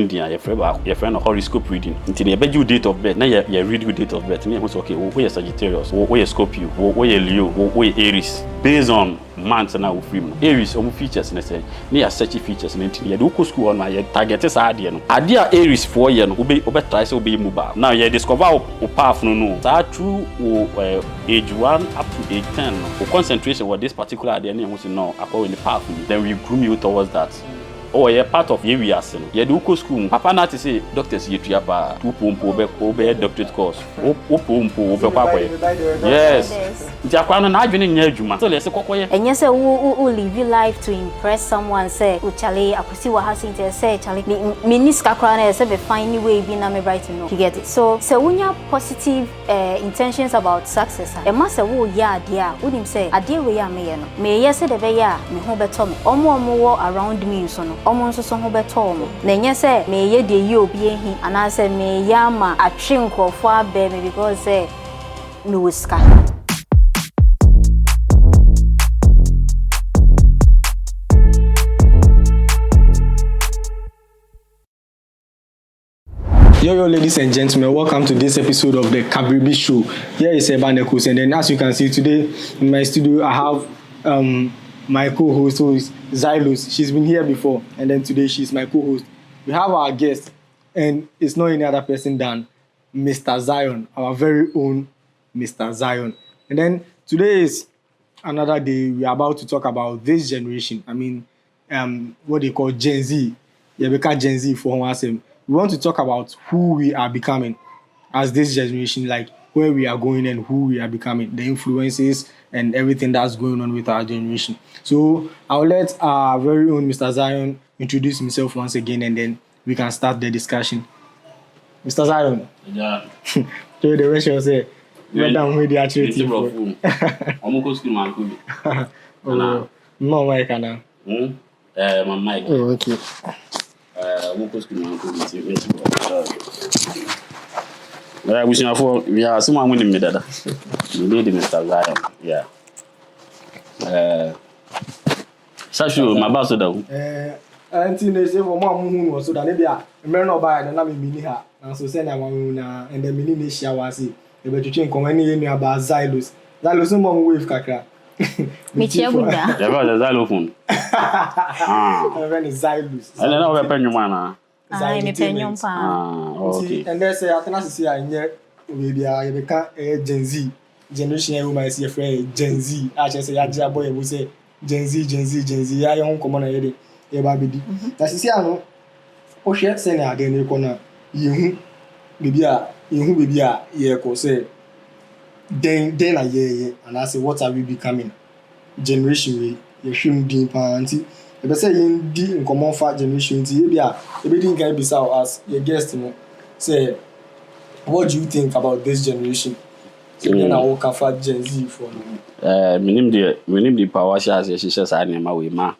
India, your friend of horoscope reading. Until you bet you date of birth, now you read your date of birth. And you say, okay, where you Sagittarius, where you Scorpio, where you Leo, where you Aries. Based on months and now free. Aries, features in a sense. Near such features in India. You do school on my target is idea. Idea Aries 4 years, obey try to be mobile. Now you discover a path no. So through age 1 up to age 10, concentration with this particular idea, you must know according the path. Then we groom you towards that. Oh, you're part of your reason. You do school. Papa not to say doctors you triapa 2 obey doctorate course. Yes. Jakwana na adwene nya adwuma. So let's say kokoye. And yes, who live your life to impress someone say, "Uchale, akwisi wa hasin say, chale, me niska kwana say be find way be na me right no." You get it. So when you have positive intentions about success, e must say wo ya dia, wo dim say ade we ya me ye no. Me yes say de be ya, me ho beto me. Omo wo around me so no. Omo nso so ho beto mo. Na nya say me ye de ye obi ehi, ana say me ya ma atwe nkrofo abe me because say no wiska. Yo, ladies and gentlemen, welcome to this episode of the Kabribi Show. Here is Ebanekus, and then as you can see today in my studio, I have my co-host, who is Xylos. She's been here before, and then today she's my co-host. We have our guest, and it's not any other person than Mr. Zion, our very own Mr. Zion. And then today is another day. We are about to talk about this generation. I mean, what they call Gen Z. Yeah, because Gen Z for one. We want to talk about who we are becoming as this generation, like where we are going and who we are becoming, the influences and everything that's going on with our generation. So I'll let our very own Mr. Zion introduce himself once again, and then we can start the discussion. Mr. Zion. Yeah. So the rest of say, madam, where the actually I'm going to school, man. Oh, no, mic now. My mic. Oh, okay. We are someone winning me that. We need Mr. Zion. Yeah. Sashu, my boss though. Auntie, they say for mom who was so that maybe a man no buy and na me mini her. And so send am na and the mini ne share was e be to change come any about Xylos. Xylos mom wave kakra. Me chia bunda. Yeah, the xylophone. Even Xylos. And then we pen you man. Me pen pa. Okay. And they say atena see anye we bia you be can Gen Z generation you might see friend Gen Z. I just say ya boy we say Gen Z ya yon come na ye e ba bedi. Na sisi ano o hwe se na ade ne ko na yehu bebi a ye ko say then na ye and I say what are we becoming? Generation we ye hwim din pa anti e be say ye di nkomo fa generation ti e bia e be din guy be say as your guest no say what do you think about this generation? So then I walk for Gen Z for minim the power shares ye shisha sa na ma we ma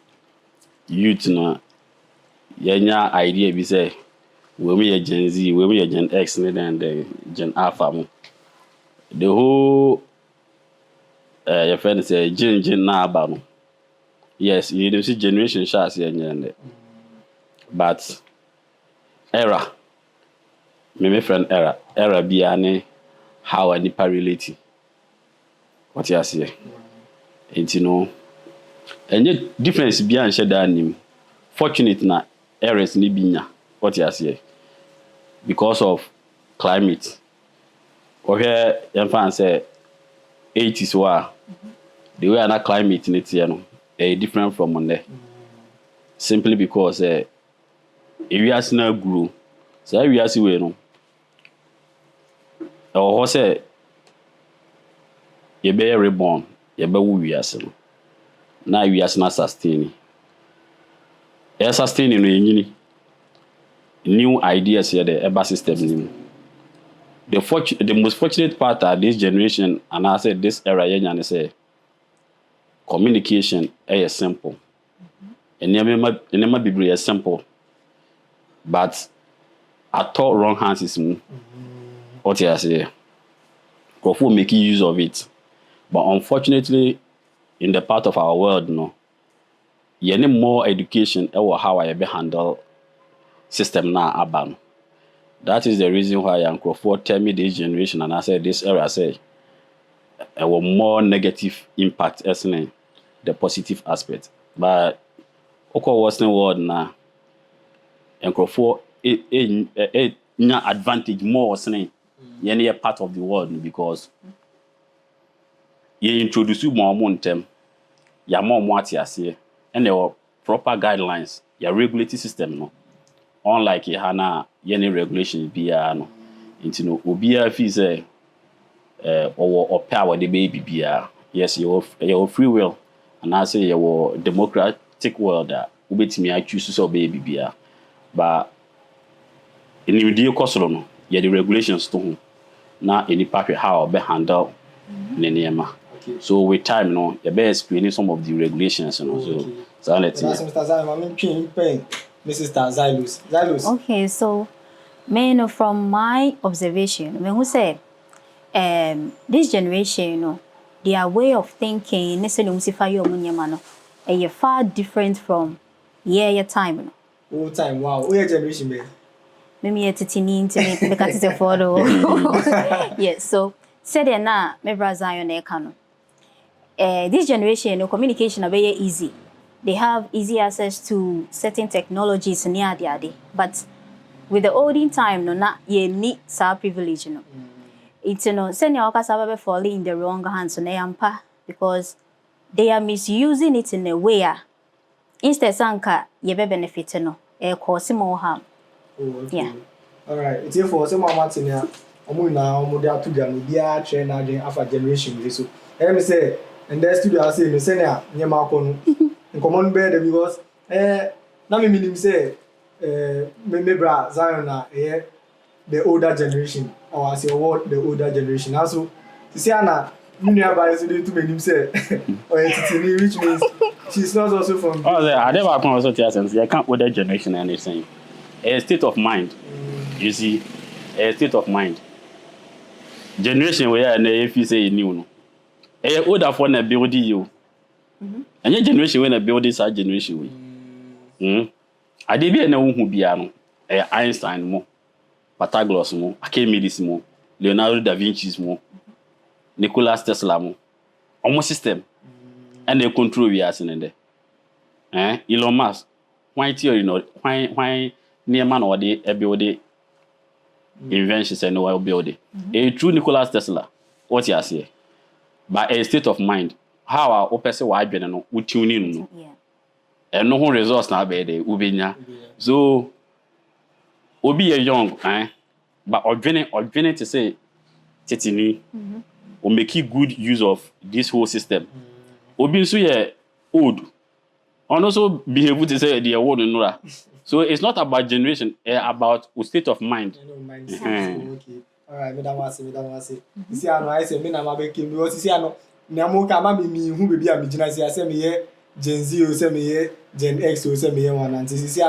youth no yenya idea bi say we me Gen Z, we me Gen X and the Gen Alpha mo. The whole your friend say Gen na aba no. Yes, you don't see generation shares here, but era. My friend era be ane how a nipa relate. What you say? And you know, and yet difference be an shed anim. Fortunate na eras ni binya. What you say? Because of climate. Or here, young fan say 80s wa the way na climate in it, you know, different from on there. Simply because area na grow. So area si we no. Or say you be reborn, you be who we are no. Now we are not sustaining. Sustaining no new ideas here the ever system. The most fortunate part of this generation, and I said this era, and say communication is simple. And never be very simple. But I thought wrong hands is what I say. Go making use of it. But unfortunately, in the part of our world, no, you need more education about how I be handle system na aba no. That is the reason why Nkrofo tell me this generation and I said this era say will more negative impact as in the positive aspect. But oko Western world na Nkrofo nya advantage more as in any part of the world because you introduce more montem ya more ati ase and there were proper guidelines ya regulatory system no. Unlike Hana, any regulations be no. Into no obia fee say or power the baby be yes, your free will, and I say your democratic world that ubetimi I choose so baby be but in the deal cost no, yeah the regulations to na any part how be handle nenema. So with time no, you better explaining some of the regulations and so let's see. Mr. Zylus, Mrs. Zylus. Okay, so from my observation, when we say this generation, their way of thinking, is far different from your time. Old time, wow. What your generation, man? Maybe you're titini to make the photo. Yes, so said na me brother on ekano. This generation, communication is very easy. They have easy access to certain technologies near the day. But with the olden time, not ye need some privilege, It's senior workers are falling in the wrong hands because they are misusing it in a way. Instead, sanka ye be benefit cause more harm. Yeah. All right. It's here for some Martin here. Omo dey to gan be a train again after generation so. Let me say, and the studio I say no senior nyema ko no. Common bed because na me minim say me bra Zion na the older generation or I say what the older generation. Also, you see Anna Nuna by so they to minim say or entity which means she's not also from I never come also to sense. I can't older generation anything. A state of mind. You see, a state of mind. Generation where if you say new no. A older for na build you. And your generation when a build this generation way. I did be no who be Einstein mo, Pythagoras mo, Archimedes mo, Leonardo da Vinci's mo, Nikola Tesla mo. Almost system. And they control we are in there. Elon Musk. Why theory no why near man or they build inventions and no build it. A true Nikola Tesla. What you say? By a state of mind. How our opposite wide no we tune in no. Yeah. And no resource now be there ubenya. So obi a young but ordinary to say titini or make good use of this whole system. Obi so ye old. And also behave to say the old no. So it's not about generation, about state of mind. Okay. All right, madam say. You see I say me na mabe kim because you see na mo ka ma me hu be a me gina say me ye Gen Z o say me ye Gen X o say me ye one and see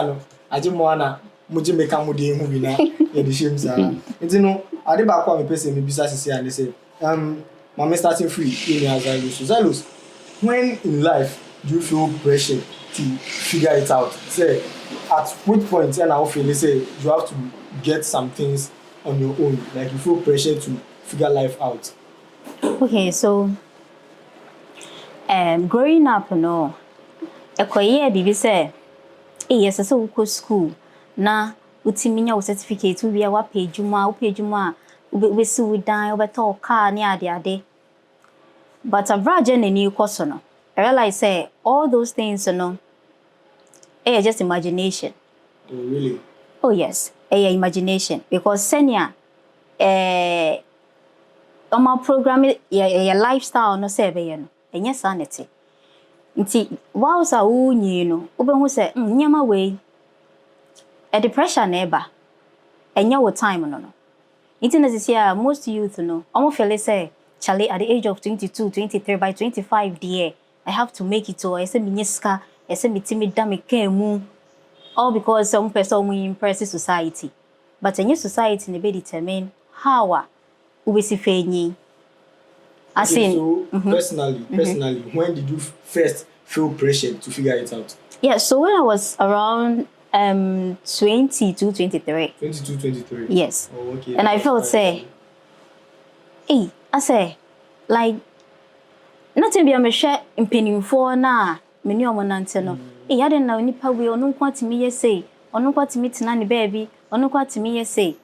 aje mo ana mo je make am dey hu bi na ye dey shame sa. Nti no ade ba kwa me person me bisa sisi and say mama starting free in Zylus. When in life do you feel pressure to figure it out? Say at which point and I feel say you have to get some things on your own, like you feel pressure to figure life out. Okay, so growing up no ekoye bibi say yes so go school na utiminya wo certificate we wa pejuma we si we dan we talk car ni ade but average na ni course no I realize say all those things no just imagination. Oh really? Oh yes, imagination because senior on my program your lifestyle no say be no enye sanity nti wow sa wo nyi no obehu say nyama we the pressure na eba enye wo time no nti na this year most youth no omo feel say Charlie at the age of 22 23 by 25 dear I have to make it or I say minyeska I say mitimi da me kemu all because some person we impress society but enye society ne be determine how we see fenyi. So personally, when did you first feel pressure to figure it out? Yeah, so when I was around 22, 23. 22, 23. Yes. Oh, okay. And I felt say, hey, I say, like, nothing be a measure in penny for na, many of one answer no. Hey, I didn't know nipa we or no quantity me say, or no quantity me to baby, or no quantity me say.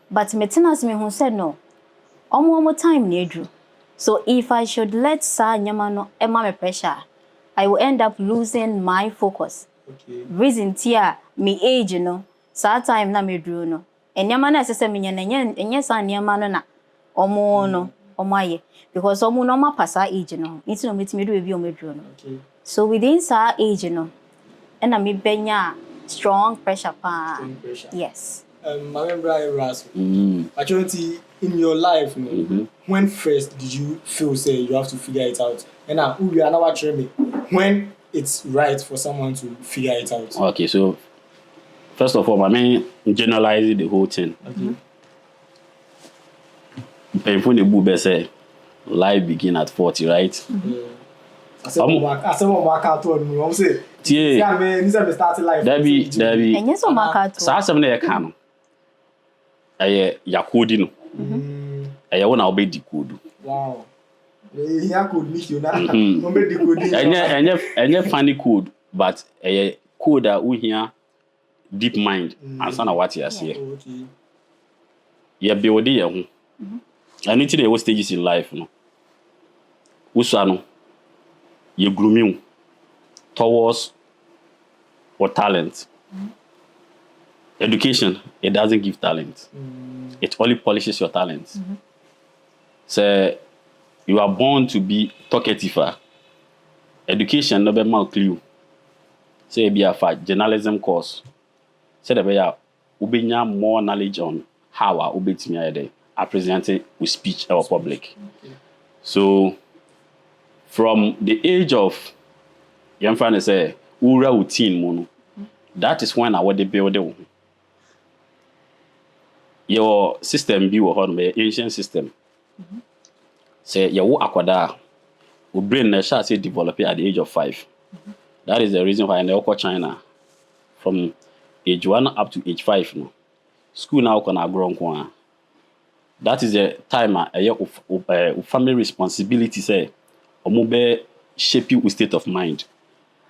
But Metinas me who said no. One more time near Drew. So if I should let Sa Nyamano Emma me pressure, I will end up losing my focus. Okay. Reason tia me age no, sa time na me Drew no. And Yamana says me and yes and Yamano na omo no omaye because omo no ma passa age no. It's no meet me do review me Drew no. Okay. So within sa age no, and I me benya strong pressure pa. Strong pressure. Yes. I remember actually in your life, when first did you feel say you have to figure it out? And now we are now watching me when it's right for someone to figure it out. Okay, so first of all, I mean generalizing the whole thing. Okay. Painful the boo say life begin at 40, right? I said, work out on me. I'm saying, yeah, man, this is starting life. Debbie. And yes, on my card. So, 7 years can. Ya code no. I want to be decode. Wow. Yeah, code me you now. No be decode. Anya funny code, but a code that we hear deep mind and sana what you say. Okay. Ya build ya ho. And it's the stages in life no. Usano. You grooming towards or talent. Education, it doesn't give talent. It only polishes your talent. So you are born to be talkative. Education no be more clue. Say be a journalism course. Say the be ubenya more knowledge on how I ubetimi I present it with speech or public. So from the age of young fan say ura routine mono. That is when I want to build your system be on my ancient system. Say your akwada will brain na shall say develop at the age of 5. That is the reason why I never China from age 1 up to age 5 no. School now can grow. That is the time of family responsibility say omobe shape you state of mind.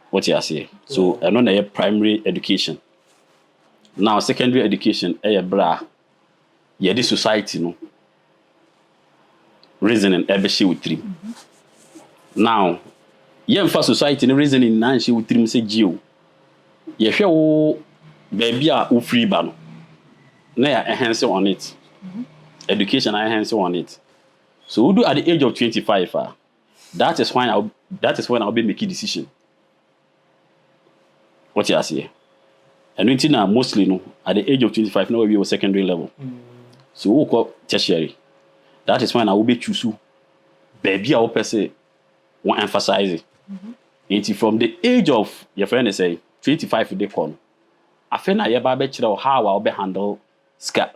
What you say? So I know that primary education. Now secondary education bra yeah this society no reasoning she with 3. Now yeah for society no reasoning na she with 3 say geo. Yeah hwe wo baby a wo free ba no na ya enhance on it. Education enhance on it. So we do at the age of 25 that is when I'll be making decision. What you say? And now mostly no at the age of 25 now we were secondary level. So we call tertiary. That is when I will be choose baby I will per se want emphasize it. From the age of your friend say 25 they come. I feel na yeba be kire how I will be handle ska.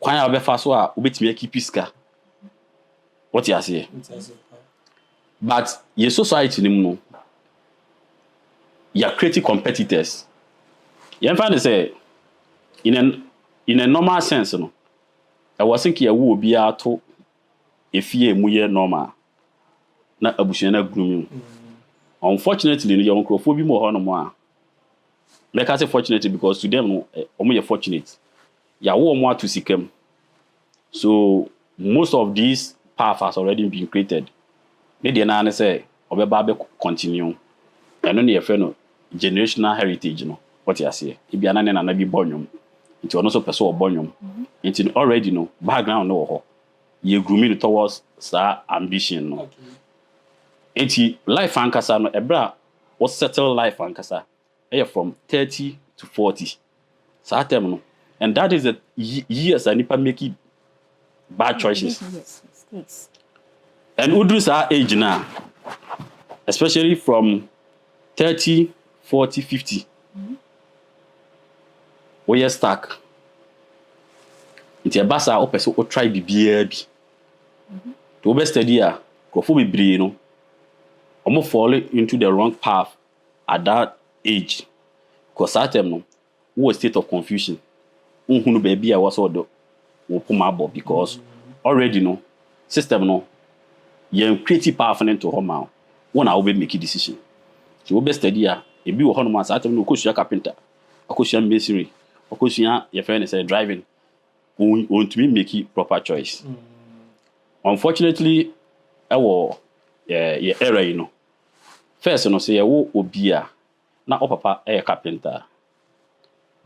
Kwan I will be fast so I will be to keep ska. What you say? But your society no you are creating competitors. You find say in a normal sense no. I was thinking you will be out to if you muye normal. Na abushena grooming. Unfortunately, your uncle will be more no more. Like I say fortunately because to them you're fortunate. You are more to seek them. So most of these paths has already been created. Maybe na say obeba continue. I know your friend generational heritage no. What you say? If you are na be born it will also person born it already know background no you grooming towards that ambition no. Okay. Life ankasa no ebra what settle life ankasa from 30 to 40 so time no and that is the years and nipa make bad choices. Yes. And udus our age now especially from 30 40 50 we are stuck. It's a basa or person or try be to be steady go be brain no fall into the wrong path at that age Because that time no, was a state of confusion. Unhunu baby I was order opumabo because already no system no you creative power for to home now. One I will make a decision. So we best study a be wo hono mas atem no kosia carpenter, akosia masonry, akosia your friend say driving. Want to make proper choice. Unfortunately, our error, you know. First, you know, say wo obi a na o papa carpenter.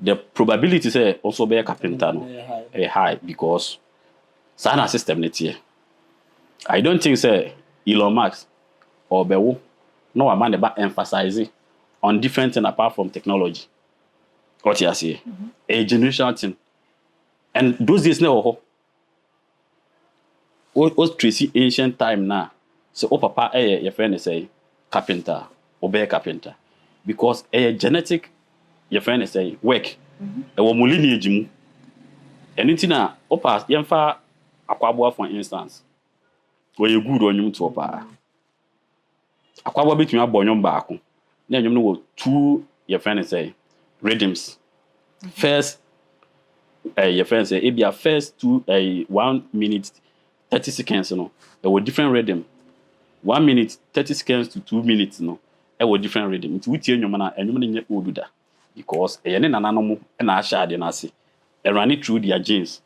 The probability say also be a carpenter no high because sana system net here. I don't think say Elon Musk or Bewo no a man about emphasizing on different thing apart from technology. What you say? A generational thing. And those days now, was Tracy ancient time now. So, papa, your friend say carpenter, obey carpenter, because a genetic, your friend say work. A woman lineage mu. Anything na opa yemfa akwabua for instance. Where you good on you to opa. Akwabua between abonyom baako. Na nyom no wo two your friend say rhythms. First your friend say it be a first 1 minute 30 seconds no there were different rhythm 1 minute 30 seconds to 2 minutes no there were different rhythm it we tie nyoma na enyoma nye oduda because ne nananom mo na ahya ade na ase e run it through their genes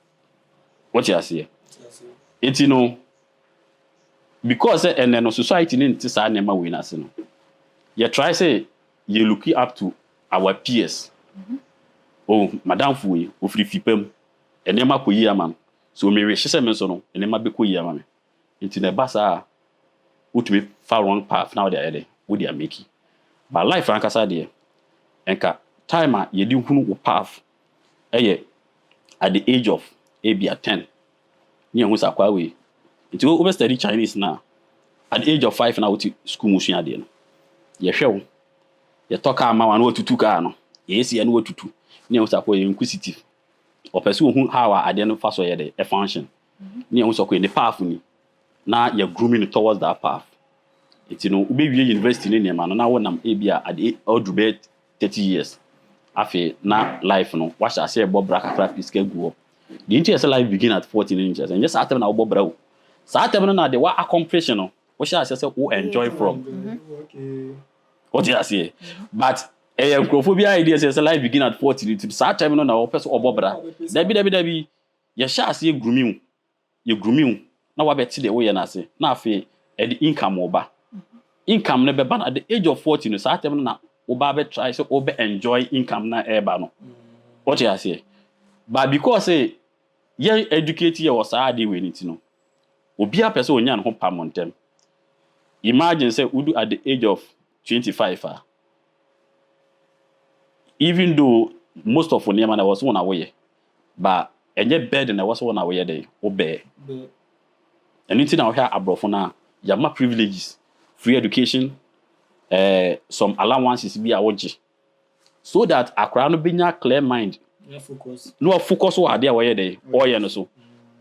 what you say it you know because and no society ni nti sa na ma we na ase no you try say you look up to our peers. Oh, madam fuwe ofiri fipam enema koyi ama so me we hye me so no enema be koyi ama me nti na basa utumi fa wrong path now they are wo dia make but life ankasa de enka time a ye di hunu wo path at the age of maybe at 10 ni ehun sakwa we nti wo be study Chinese na at the age of 5 na wo ti school musua de no ye hwe wo ye toka ama wan wo tutu ka no ye esi ya no wo tutu ni ehun sakwa inquisitive o person who how ade no fa so ye de a function ni ehun sakwa the path ni na you grooming towards that path. It's ube university ni nema no na wonam ebia at the old 30 years. Afi na life no what shall say bob braka craft is go. The interest life begin at 14 inches and just after na bob bra. So after na the what accomplish no what shall say who enjoy from. Okay. What you say? But microphobia idea says life begin at 14 to start time no na person bob bra. Dabi you shall say grooming. You grooming. Na wa beti de wo ye na se na afi e the income oba income ne be ban at the age of 40 no sa tem na oba be try so oba enjoy income na eba no what you say but because say ye educate ye was ade we niti no obi a person onya no ho pa montem imagine say udu at the age of 25 even though most of them na was one away but enye bed na was one away dey obe. Anything now here abrofo na yama privileges, free education, some allowances be awoji. So that akra no benya clear mind. Yeah, focus. No focus what ade awye dey or ye no so.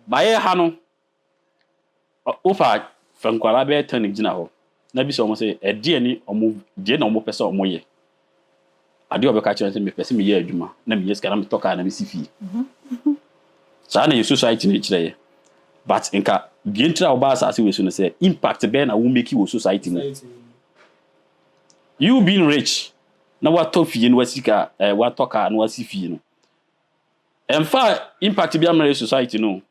Ba ye ha no ofa fankwara be turn gina ho. Na bi so mo say e de ani omo de na omo pese omo ye. Ade obeka chere say me pese me ye adwuma na me yes kana me toka na me sifi. Sa na society ni kire ye. But inka the entire obasa as we soon say impact ben na will make you society no. You being rich na what tough you no sika what talk and what sifi no. En fa impact be am society no.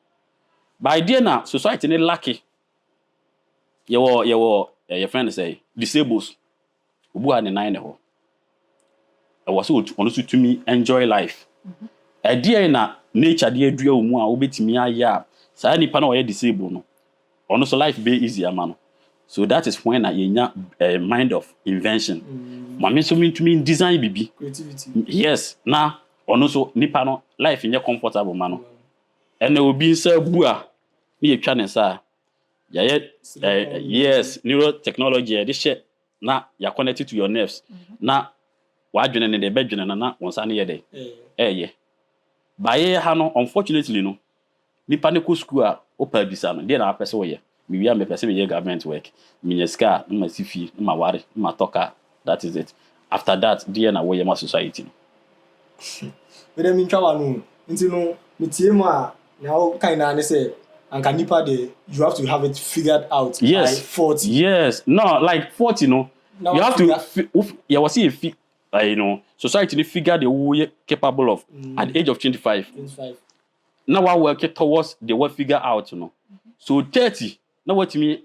By idea na society ne lucky. Your friend say disables. Obu an nine ho. I was so on to me enjoy life. Idea na nature dey adua omu a obetimi aya. Sa nipa na we disable no ono so life be easier man. So that is when a mind of invention mame so me design bibi Creativity. yes na ono so nipa no life nye comfortable man no ene obi nsa bu a na ye twa ne sa ya yes neurotechnology this shit na ya connected to your nerves na wa dwene ne de be dwene na wonsa ne ye de ye ba ye ha no unfortunately no nipa ne ko school a opa bisa no dey na apese wo ye me wi am pese me ye government work me nyeska ma sifi ma ware ma toka that is it after that dey na wo ye ma society But then try no. Into no, now kind of say, and can you have to have it figured out by 40. Yes. No, like 40, no. Now You have to, you know, society they figure the way capable of at the age of 25. 25. Now I work towards the what figure out, you know. So 30, now what me,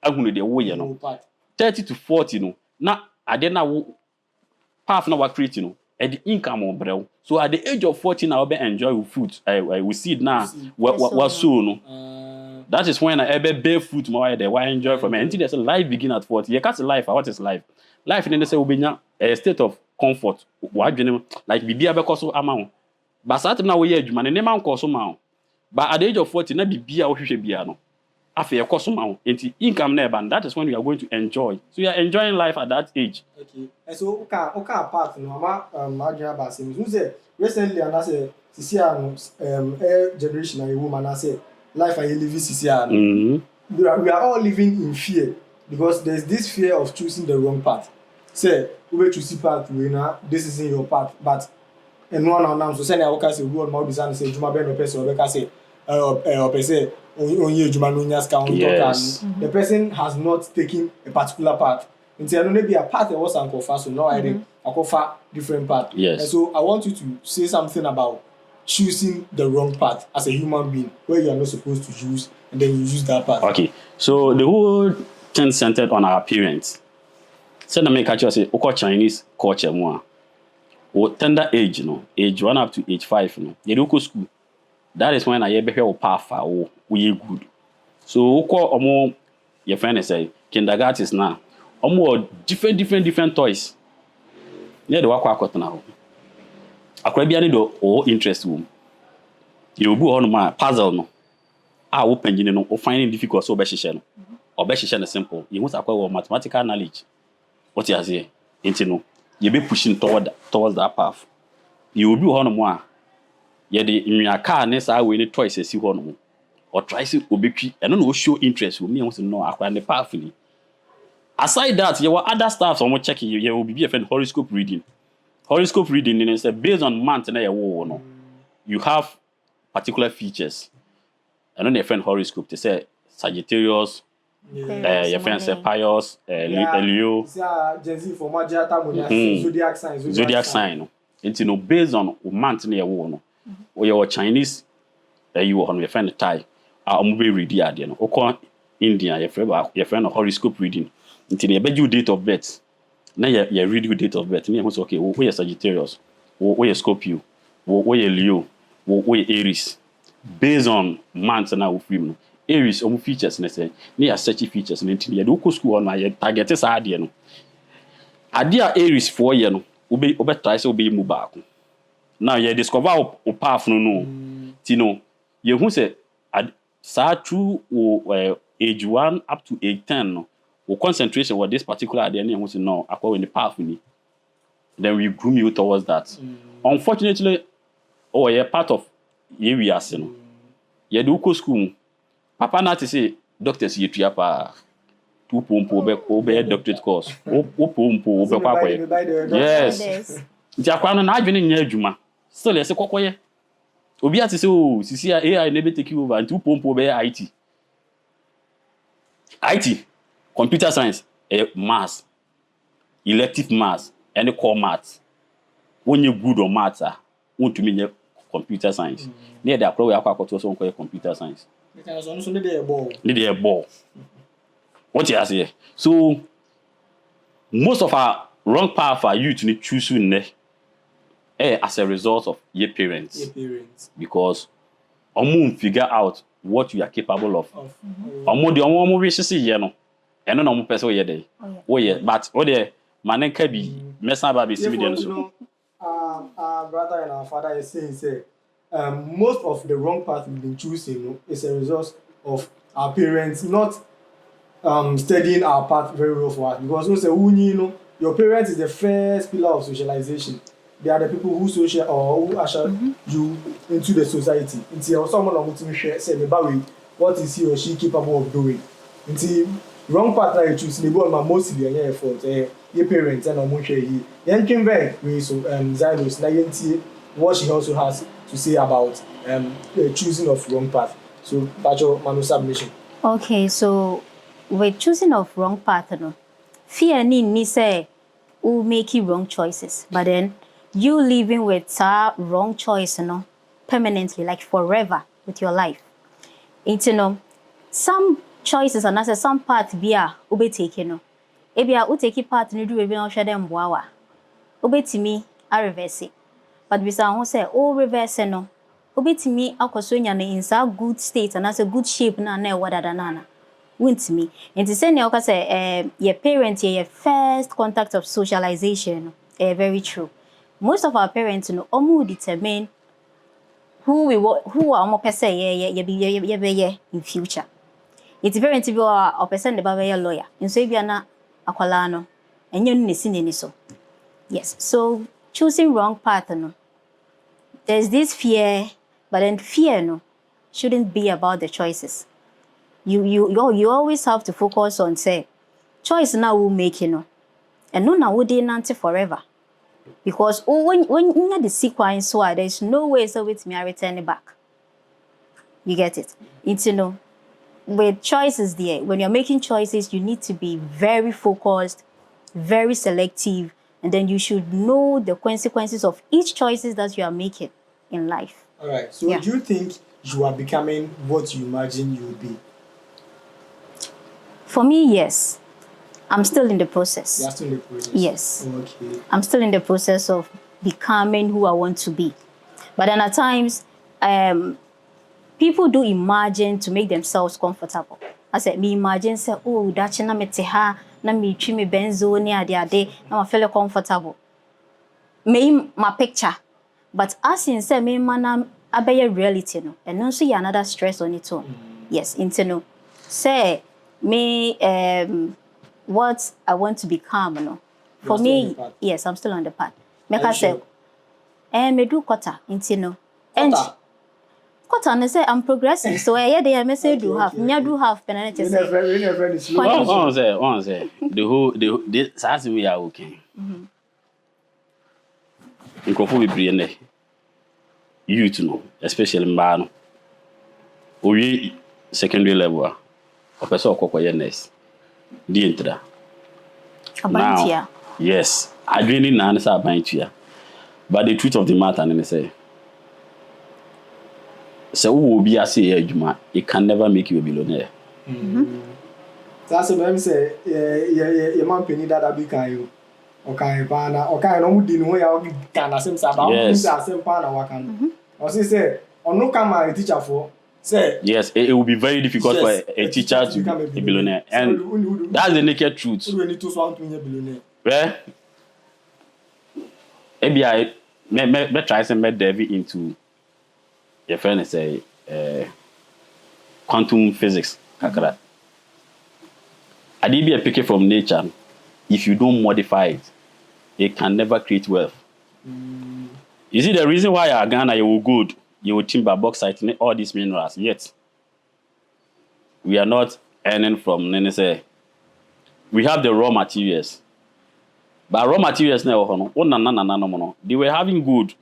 I'm going to the way, you know. 30 to 40, you know. Now, I didn't know half now what create, you know, at the income of bro. So at the age of 40, now I enjoy with food. We see it now. What soon, no. That is when I bear fruit more than I enjoy from it. Until there's a life begin at 40. You can't say life. What is life? Life in the say will be a state of comfort. Why like be a because of amount. But certain now we age man and name cost amount. But at the age of 40, na be a should be no. After your cost amount, into income never, and that is when you are going to enjoy. So you are enjoying life at that age. Okay. And so okay apart no ma basim. Who say recently and I say CCR generation a woman I say life I live CCR. We are all living in fear because there's this fear of choosing the wrong path. Say we choose path we na this isn't your path, but and one now so say I work say we on more design say juma be no person we can say person onye juma no nya ska on talk. The person has not taken a particular path. Until I know be a path that was uncover, so now I cover different path. Yes. And so I want you to say something about choosing the wrong path as a human being, where you are not supposed to use, and then you use that path. Okay. So the whole thing centered on our appearance. Send a make culture say, okay, Chinese culture more. Or tender age, you know, age 1 up to age 5, you know. You do go school. That is when I ever hear path or we good. So okay, your friend is say kindergarten is now. Different toys. Near the work now. I could be any or interest room. You will be on my puzzle. No, I open you know, or finding difficult so beshishan or beshishan is simple. You must acquire mathematical knowledge. What you say, into no, you be pushing towards that path. You will be on more. Yet in your car, next I will need toys as you want or try to ubiquity and no show interest with me. I want to know acquire the path. Aside that, there were other stuff so I'm checking you will be a horoscope reading. Horoscope reading is based on month and a war. No, you have particular features. I know your friend horoscope. They say Sagittarius, your friend say Pius, Leo. Zodiac sign. It's based on month and a war. No, or your Chinese, you on your friend Thai. I'm very ready at the no. India, your friend horoscope reading. Until you bet you date of birth. Now you read your date of birth. And you say, okay, where you Sagittarius, where you Scorpio, where you Leo, where you Aries. Based on months and now film. Aries features and say, near such features and until you do school on my target is idea. No. Idea Aries 4 years, no, obey try to obey move back. Now you discover a path no. Tino, you who say, sa true age 1 up to age 10 no. Concentration with this particular idea and want to know according to the path we need. Then we groom you towards that. Unfortunately, you're part of areas, you know. You do go school. Papa not to say doctors you triapa 2 be doctorate course. Yes. Jakwana na adwene nya adwuma. Still you say kokoye. Obi ati say oh sisi AI never take you over and 2 be IT. IT computer science, maths, elective maths, and core maths. When you're good on maths, want to mean computer science. Near the approach, I call computer science. Need a ball. What you say? So, most of our wrong path are you to need choosing as a result of your parents. Because figure out what you are capable of. The wishes you know. I don't know person where they. Oh yeah, but the man can be mess up by so. Our brother and our father is saying most of the wrong path we've been choosing is a result of our parents not studying our path very well for us. Because we say your parents is the first pillar of socialization. They are the people who social or who usher you into the society. Until someone on to share say what is he or she capable of doing. Until wrong partner you choose, the one mostly your fault. Your parents and almost you. Then came back with so Xylos. Now you what she also has to say about the choosing of wrong path. So that's your manu submission. Okay, so with choosing of wrong path, no, fear ni say who making wrong choices, but then you living with wrong choice, no, permanently, like forever with your life. It's some choices and as some part be ube taken no. Ebia u take part ni do we no hwe dem boawa. Obetimi a reverse it. But bisa ho say o reverse no. Obetimi akoso nya na in sa good state and as a good shape na na e wadada na. Wuntimi. Enti say ne oka say your parents your first contact of socialization very true. Most of our parents no omu determine who are more per se ye in future. It's very interview or person the baba lawyer. In so if you na akwala no enye no nesi ni so. Yes. So choosing wrong path no. There's this fear, but then fear no shouldn't be about the choices. You always have to focus on say choice now will make and no na would nante forever. Because when you have the sequence so there's no way so with me I return it back. You get it? It's with choices there, when you're making choices, you need to be very focused, very selective, and then you should know the consequences of each choices that you are making in life. All right. So do you think you are becoming what you imagine you would be? For me, yes. I'm still in the process. You're still in the process? Yes. Okay. I'm still in the process of becoming who I want to be. But then at times, people do imagine to make themselves comfortable. I said, me imagine say, oh, that's na me teha, na me treat me benzo ni ade, na me feel comfortable. Me my picture, but as in say me mana abeye reality no, and also you another stress on it own. Yes, into say me what I want to become no. For me, yes, I'm still on the path. Make I say, me do quarter into no. And quarter and say I'm progressing. So they message do have. Me do have penalty say. One say the whole that's we are okay. Nkofo bebre ne youth no, especially mba no. Owie secondary level a opeso okokoye nurse. Di entra. Abantia. Yes, I really na answer abantia. But the truth of the matter and say so who will be a say it can never make you a billionaire. That's what I'm saying. Your man penny that be kind. Okay, pana. Okay, no mudi no ya can asem saba. Yes. Asem pana wakan. Or say on no come a teacher for. Say yes, it will be very difficult for a teacher to become a billionaire, and that's the naked truth. We need to want to be a billionaire. Well, maybe I me try to make David into your friend say quantum physics. Kakra. I did be a pick from nature. If you don't modify it, it can never create wealth. You see the reason why Ghana you will good. You will timber, bauxite, all these minerals. Yet, we are not earning from say. We have the raw materials. But raw materials now, they were having good.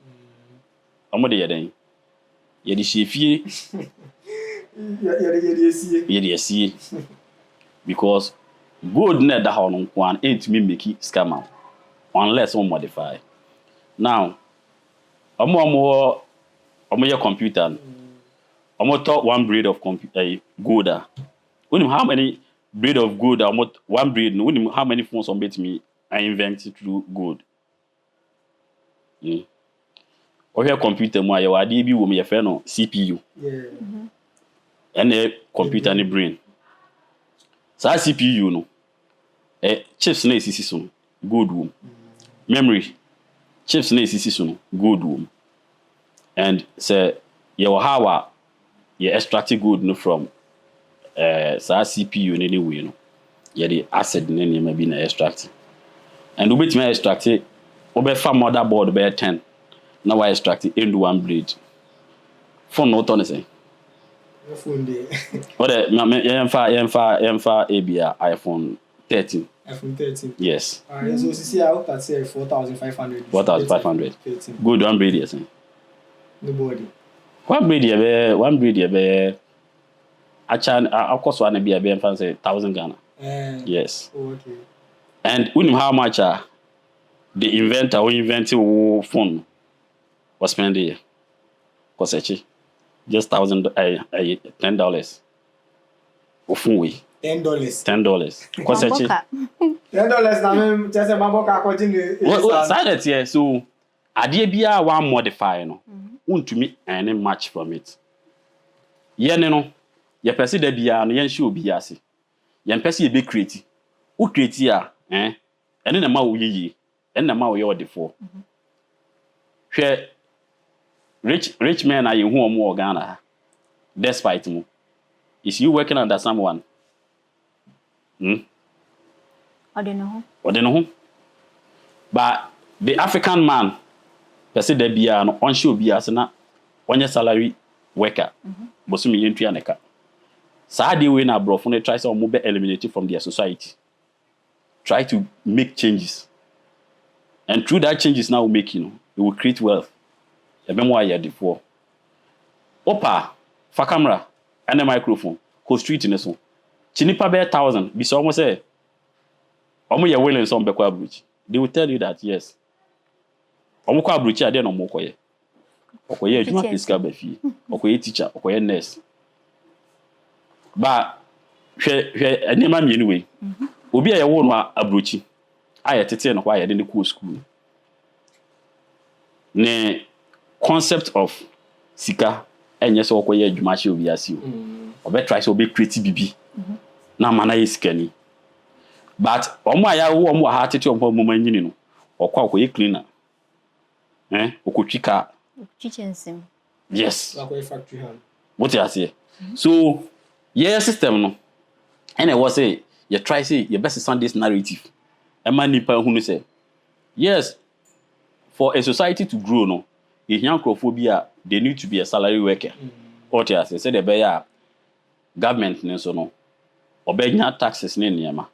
Because good net that one ain't me make it scam out unless one modify. Now, I'm your computer. I'm talk one breed of good. How many breed of good? One breed. How many phones on me I invented through good. Or your computer, my your DB will be a fan of CPU. Yeah. And a computer and a brain. So CPU no. Chips na esi good womb. Memory. Chips na esi good womb. And say your how you extract good no from CPU in any way no. You the acid in any maybe na extract. And we betime extract obe fa motherboard be 10. Now I extract into one blade. For no turn say. Your phone there. What the ABA iPhone 13. iPhone 13. Yes. Alright, so see, I hope that's 4,500. 4,500. 13. Good one breed, yes. Nobody. One breed, of course, one be a fancy 1,000 Ghana. Yes. Oh, okay. And we know how much the inventor who invented phone was spending. Just $1,000, $10. Phone $10. $10. $10 na me just maboka according to Silent here. So idea bia one modify no. Untumi any match from it. Ye ne no. Ye pese da bia no yen show bia ase. Yen pese ye be create. Who create ya ene na ma wo yiyi. Ene na ma wo ye odefo. Hwe rich men are you who are more Ghana. Despite mu. Is you working under someone? I don't know. But the African man, person de bia no on show bia se na onye salary worker. Bosumi yentu ya neka. Sa de we na brofo no try say omo be eliminated from their society. Try to make changes. And through that changes now we make, it will create wealth. Ebemo aye before. Opa, fa camera and a microphone, go street in so. Chinipa be 1,000, be so almost say omo ye willing some be kwa bridge. They will tell you that yes. Omo kwa bridge ade no mo koye. Okoye adwuma physical be fi. Okoye teacher, okoye nurse. Ba hwe enema mi anyway. Obi aye wo no abrochi. Aye tete no kwa aye de ne cool school. Ne concept of sika enye so okoye adwuma hye obi ase o. Obe try so obe create bibi. Na mana yesikani. But omo aya wo omo ha tete omo manyini no. Okwa okoye cleaner. Okotwika. Kitchen sim. Yes. Like factory hand. What you say? So, yeah, system no. And I was say, you try say your best is this narrative. A man nipa who say, yes, for a society to grow, no, if young crophobia, they need to be a salary worker. What you say the bear government so no, obeying taxes name.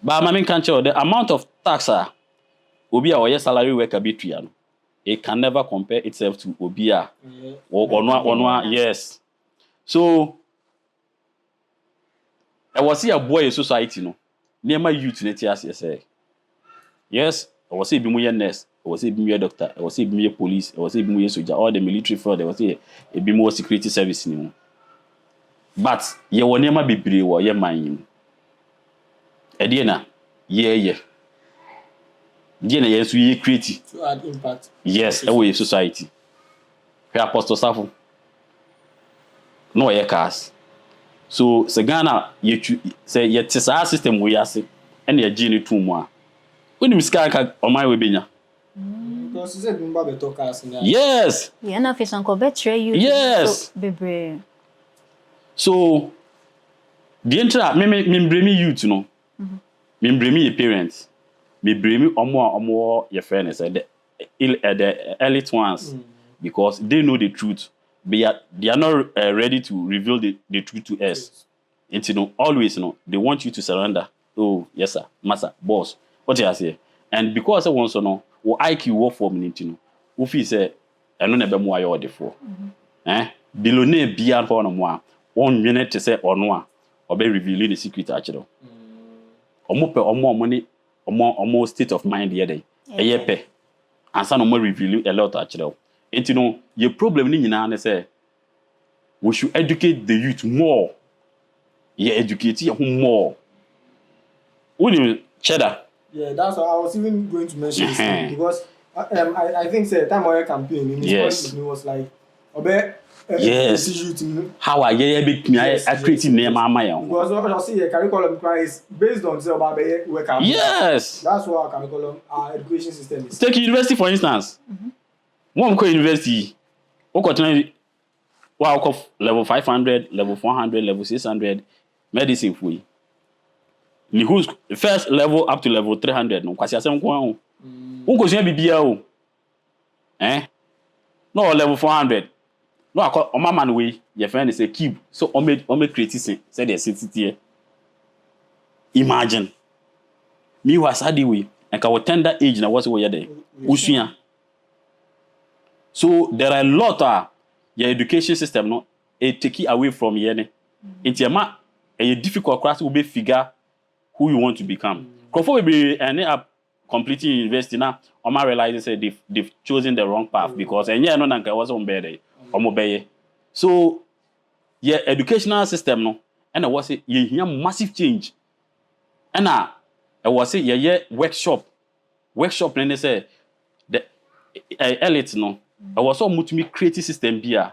But I can't tell the amount of tax Obia or yes salary worker between. It can never compare itself to Obia or Onwa. Yes. So I was see a boy in society, no. Near my youth, say. Yes, I was see be nurse, I was see be doctor, I was see be police, I was see be soldier, all the military fraud, I was see a be more security service. But ye will never be brave or ye mind. Ediana, yeah. Yes, we create to add impact. Yes, away society. We apostle Safo. No air cars. So Ghana, you say yet our system we are and your genie 2 more. When you sky on my webinar. Because you said Mumba talk us. Yes. Yeah, na fish uncle betray you. Yes. Baby. So the intra me bring me youth no. Me bring me your parents. Me bring me omo your friends the elite ones because they know the truth. They are not ready to reveal the truth to us. And always they want you to surrender. Oh yes sir, master, boss. What you say? And because I want to know, what IQ work for me who feel say I no never more your for. Billionaire beyond for no more. 1 minute to say or no, or be revealing the secret actually. Omo money. Almost state of mind the other day. And some more reveal a lot actually. And your problem in say we should educate the youth more. Yeah, educate you more. When you cheddar. Yeah, that's what I was even going to mention this because I think the time of your campaign in his it was like yes. How I creating name because I see a curriculum is based on work. Yes. That's what our curriculum, our education system is. Take university for instance. One go university. Level 500, level 400, level 600 medicine for you. Who's first level up to level 300 no kwasi asem ko won ko sua bibia o no level 400 no akọ ọma man we your friend is a cube so ome create say the city imagine me was adi we and ka tender age na what we there usua so there are a lot your education system no it take it away from here ne it's a difficult class will be figure who you want to become crofo we be end up completing university now Oma realizes say they've chosen the wrong path because and yeah no nanka was on bed omobeye so yeah educational system no and I was say you hear massive change and I was say yeah workshop and they say the elite no I was so much me creative system here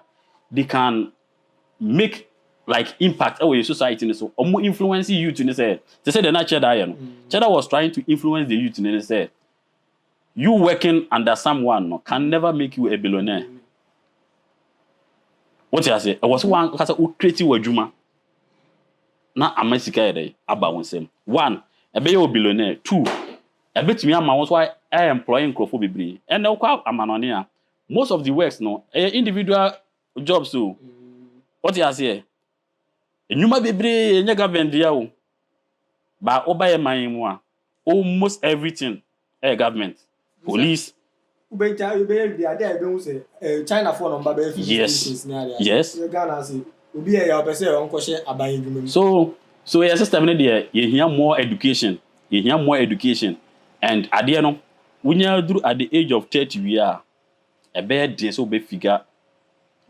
they can make like impact our society so more influence youth in say they say the natural diet Cheddar was trying to influence the youth in say you working under someone no, can never make you a billionaire. What you say? I was one because who creative adwuma. Na amasika ede aba wonsem. One, e be you billionaire. Two, e betimi ama won so I employing crofo bebre. And e kwa amanone a most of the works no individual jobs so. What you say? Enyuma bebre enya government dia o. Ba obaye man mu a almost everything government. Police. China for number yes. So your system there you hear more education. And at the end when you at the age of 30 we are a bad day so be figure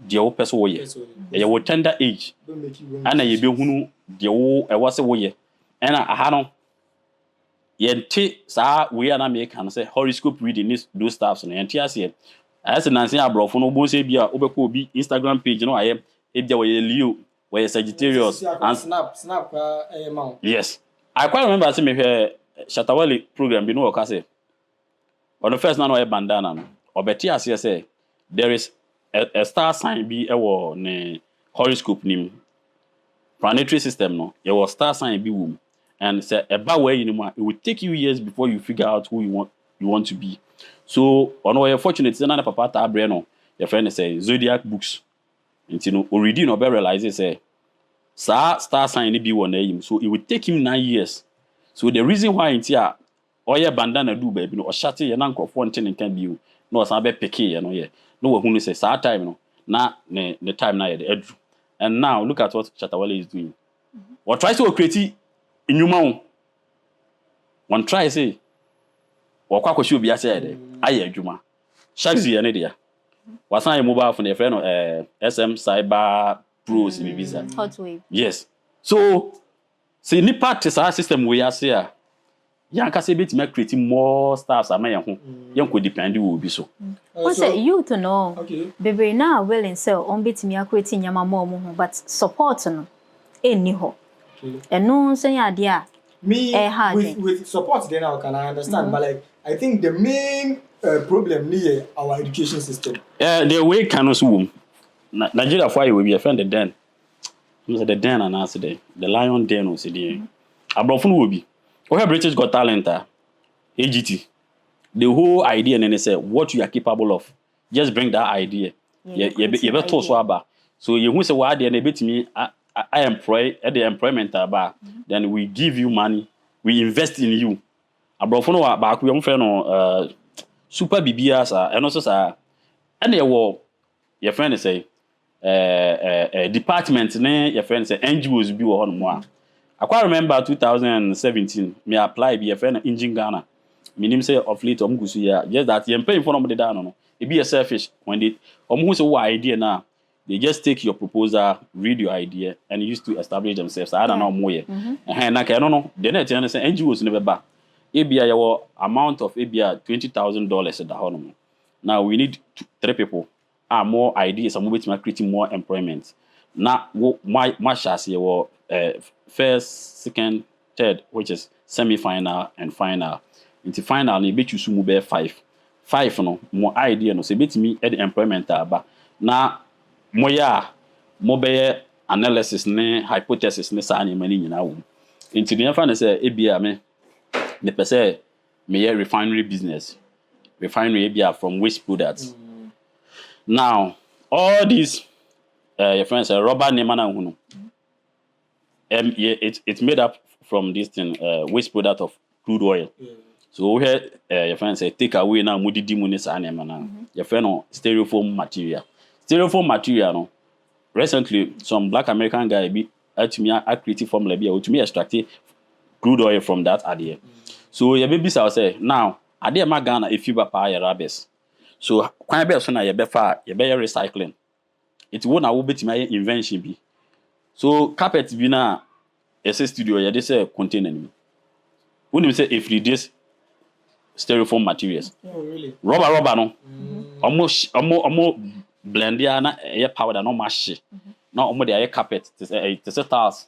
the old person way. You will tender age. And you be hunu the old was way. And I had yente saa we na make can say horoscope reading this those stuffs na yente ase as na say abrofo no bo say bia obekọ obi Instagram page no aye e bia we Leo we Sagittarius and snap yes I quite remember say me hwe Shatawale program bi no work say on the first na no e bandana no obeti ase say there is a star sign bi e wo ne horoscope nim planetary system no there was star sign bi wo and say about where you know it will take you years before you figure out who you want to be. So on you're fortunate na papa ta abre no your friend say zodiac books. You know already no be realize say star sign ni bi won na so it will take him 9 years. So the reason why intia oye bandana do baby no o shate ye na nkofo nten nkan bi no san be pick ye no ye no we hunu say saa time no na the time na ye the edru. And now look at what Chatawale is doing. What tries to create inyuma one try say wakwa kwashi obi ase ede aye adwuma shaxi ye ne dia wasan ye mobile phone e friend no SM Cyber Pros bi visa hot wave yes so say ni part sa system we ase a yanka say beti ma create more staffs ama ye ho yen ko depend wo obi so what's it you to know okay baby na willing sell on beti me create nyama mo ho but support no eni ho and no say idea me with support then I can understand but like I think the main problem near our education system the way can also Nigeria for you we be a friend the den the den and answer the lion den was the abrofun will be we have British Got Talent AGT the whole idea and then they say what you are capable of just bring that idea you be told so about so you who say what they bit me I employ at the employment about then we give you money we invest in you abrofo no back we am no super bibias and also sir and your friend say department ne your friend say NGOs bi wo hono a I quite remember 2017 me apply be your friend engine Ghana minim say of late gusu ya just that you pay for no dey down no e be a selfish when they who say what idea now they just take your proposal, read your idea, and use to establish themselves. I don't know more. And I don't know. The next thing I say, NGOs never back. ABI your amount of ABI $20,000 at the home. Now we need 3 people. More ideas. Some of it creating more employment. Now my chassis your first, second, third, which is semi-final and final. Into final, you bet you soon move 5. 5 no more idea no. So bet me at the employment aba. Now moya mobile analysis ne hypothesis ne sa mani nyina wo nti ne fa ne say ebia me per se me refinery business refinery ebia from waste products now all these your friends say rubber name na hunu. It's made up from this thing waste product of crude oil. So we had your friends say take away now mudidi mu ni sa name na. Your friend no styrofoam material. Styrofoam material no. Recently some black American guy be a creative formula be to me extract crude oil from that idea. So your baby say now idea ma Ghana if you ba pa your rabbits. So kwan be so na ye be fa ye be recycling. It won na wo betimi invention bi. So carpet bi na ese studio ye dey say container ni. When you say if this styrofoam materials. Oh really? Rubber no. Almost blend ya na ye powder no mash. Na omo dey carpet to say tiles.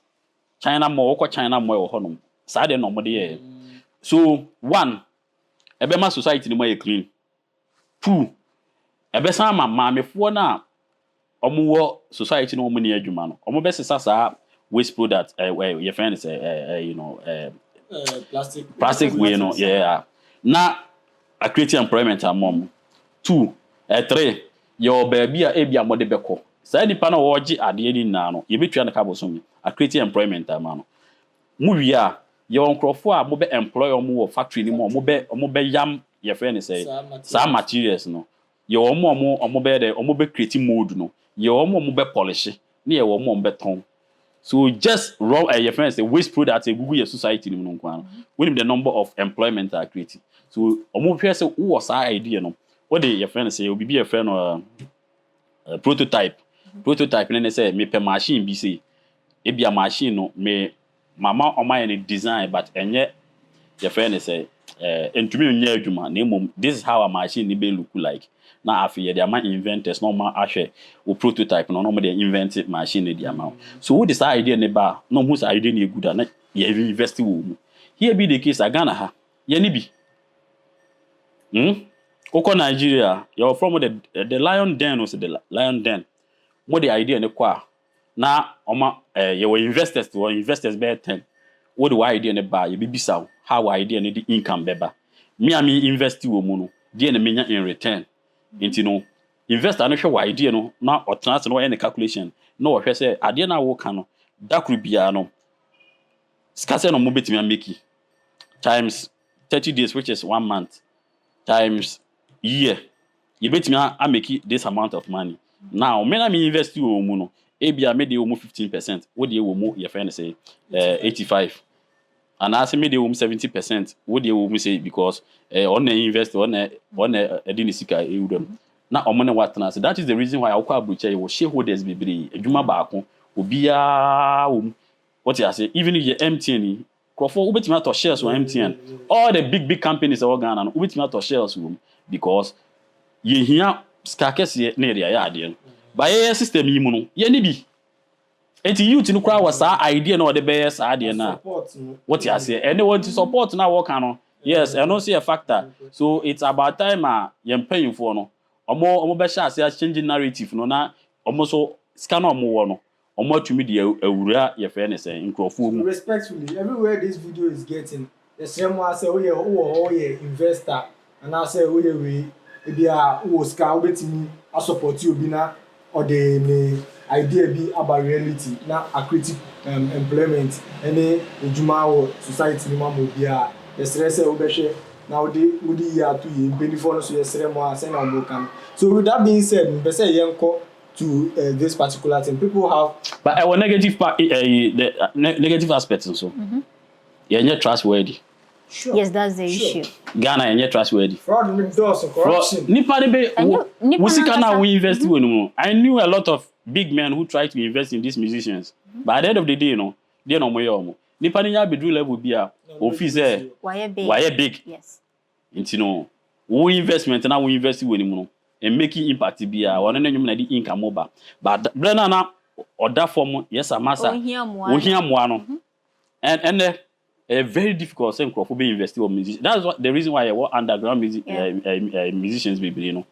China mo ko China mo wo honom. Sa dey no mo dey. So one ebe ma society ni mo clean. Two ebe san ma mefo na omo wo society no omo ni adwuma no. Omo be sesa sa waste product your friend is plastic way no yeah. Na a create employment among. Two three your baby a bia mo de beko. Sa nipa na wo gi ade ni na no ye betua na ka bosomi a create employment amano. Mu wi a ye onkrofo a mo be employ omo wo factory ni mo be yam your friend say some materials no. Ye omo be de omo be create mold no. Ye omo be polish ni ye omo be ton. So just raw your friends say waste product a Google your society ni no kwa. When the number of employment are created. So omo hwe say wo sa idea no. What the your friend say obi be a friend or prototype. Prototype na say me per machine bi say e bia machine no me mama o my design but enye your friend say entumi nya adwuma na mom this is how a machine be look like. Na afi the man inventors no ma ahwe o prototype no mo dey invent machine dey ama. So what this idea ne ba no who's idea ne good na ye invest wo mu. Here be the case Ghana ha ye ni bi. Oko Nigeria, you're from the lion den was the lion den. What the idea ne kwa na oma you were investors be 10. What the idea ne ba you be bisa how idea ne the income beba. Me invest wo mu no, dey na menya in return. Inti no investor no hwe idea no na otana se no any calculation. No hwe say idea na wo ka no da kru bia no. Skase no mo betimi make times 30 days which is 1 month times year you bet me I make this amount of money. Now me na me invest you mu no e bia me dey 15%. What dey wo your friend say 85 and I say me dey 70%. What dey wo say because on invest on edini sika e wudam na omo ne watana. So that is the reason why akwa abucha you shareholders bebre adwuma baako obia wo what you say even if you MTN crofo ubetimi to shares on MTN all the big companies are Ghana no ubetimi to shares wo because ye hia skakese na area ya ade no ba ye system yi mu no ye ni bi enti youth no kra was idea na the best ade na what you say and they want to support na work no yes and no see a factor. So it's about time ye paying for no omo be sha say changing narrative no na omo so scan omo wo no omo atumi de awura ye fe ne say nkrofo mu. Respectfully, everywhere this video is getting the same one say oh yeah investor and I say we bia wo ska obetimi a support you bi na or the me idea bi about reality na a creative employment any ejuma wo society ni ma mo bia the stress say obehwe na odi ya to ye benefit no so yesere mo say na mo kan. So with that being said me say yenko to this particular thing people have but our negative part the negative aspects also you're not trustworthy. Sure. Yes, that's the issue. Ghana and yet trustworthy. Fraud and corruption. We invest in. I knew a lot of big men who tried to invest in these musicians. But at the end of the day, they no more. Nipa ni bedru level bia office why big. Yes. We investment na we invest in and making impact bia one na nyum na di income over. But brana na other form yes amasa. We hear mo no. And very difficult saying crop be investing on music. That's what the reason why I want underground music musicians be be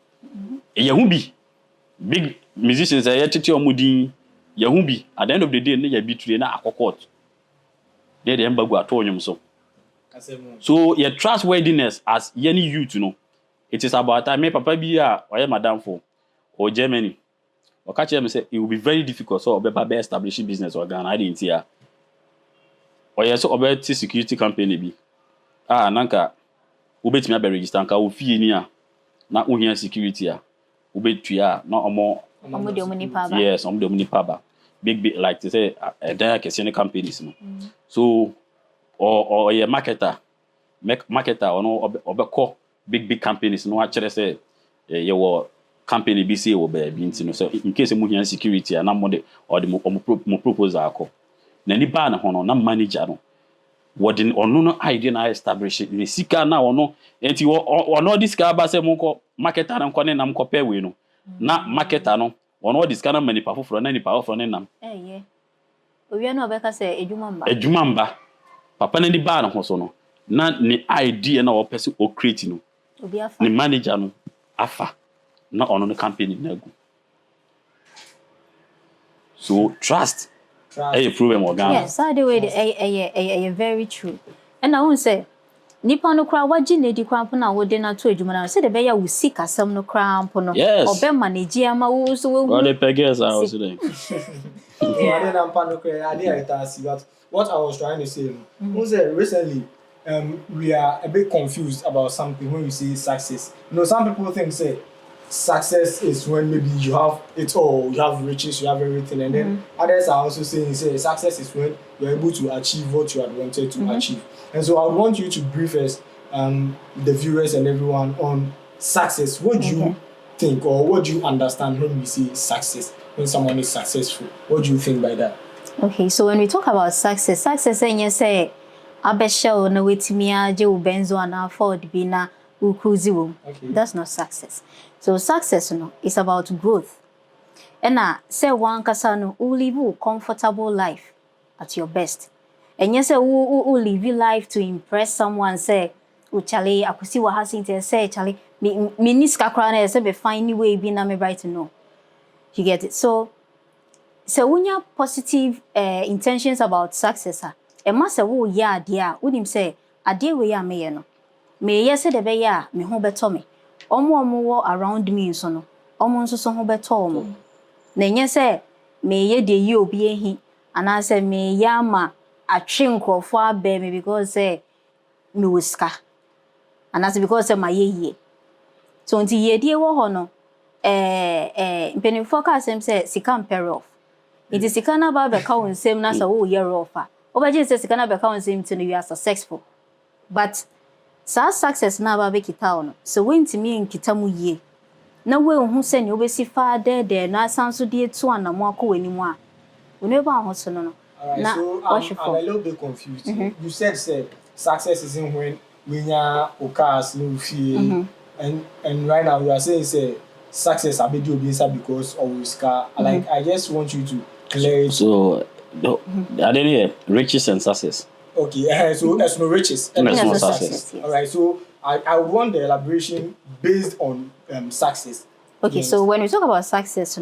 big musicians tete omudin bi at the end of the day na beat na akokot they dey embagu atonyum so your trustworthiness as any youth it is about time me papa bi a oye madam for or Germany or catch them say it will be very difficult. So be establishing business or Ghana. I didn't hear. Or yes, so about security company be. Nanka, ubet me be register nka wo fie ni a na wo security a ubetua na omo de omni pa. Yes, omo de omni pa. Big like to say there can companies no. So or a marketer or no obeko big companies no actually say your company be say wo be bi so in case mu hia security na mo de or the mo proposal akọ na ni ba na ho no na manager no what in ono no idea na establish ni sika na ono enti ono this ka ba say mo ko marketer na nko ne nam ko pay we no na marketer no ono this kana mani pa foforo na ni pa foforo ne nam owie na obeka say ejuma mba papa na ni ba na ho so no na ni idea na o pese o create no obi afa ni manager no afa na ono no company na go so trust a problem organ. Yes, that the way a very true. And I won't say nipa no kra waji na di kra na wo de na to adwuma na say de be ya wo sika asem no kra mpo no obe manage ama wo so wo well the peggers are also there. What I was trying to say recently we are a bit confused about something when we say success. You know, some people think say success is when maybe you have it all, you have riches, you have everything, and then others are also saying say success is when you're able to achieve what you had wanted to achieve. And so I would want you to brief us, the viewers and everyone, on success. What do you think, or what do you understand when we say success, when someone is successful? What do you think by that? Okay, so when we talk about success and you say abesha na wetimi aje wo benzo ana afford bi na ukuzi wo. That's not success. So success no is about growth. And say one kasa no live a comfortable life at your best. And you say who live life to impress someone, say chale akosi wa hasinte say chale me ni ska kra na say be find way bi na me right to know. You get it? So when you have positive intentions about success, e ma say wo ya ade a wonim say ade we ya me ye no me ye say de be ya me ho beto me omo wo around me so no omo nso so ho beto omo na nye say me ye de yi obi ehi ana say me ya ma atwe nkrofo abe me because say me wiska ana say because say my ye so nti ye die wo ho no mpenifo ka asem say sika mpere off it is sika na ba be ka won sem na say wo ye rofa obaje say sika na be ka won sem tin you are successful but sa success na ba be kita ono so wentimi nkita mu ye na we hu se ne obesi fa de na sanso de etu anamo akọ wanimu a one ba ho so no na so I'm a little bit confused. You said success isn't when winya okas no feel and right now you are saying say success abedi obi inside because of Oscar. Like I just want you to clear it. So I didn't hear riches and success. Okay, so there's no riches and there's no success. All right, so I want the elaboration based on success. Okay, yes. So when we talk about success,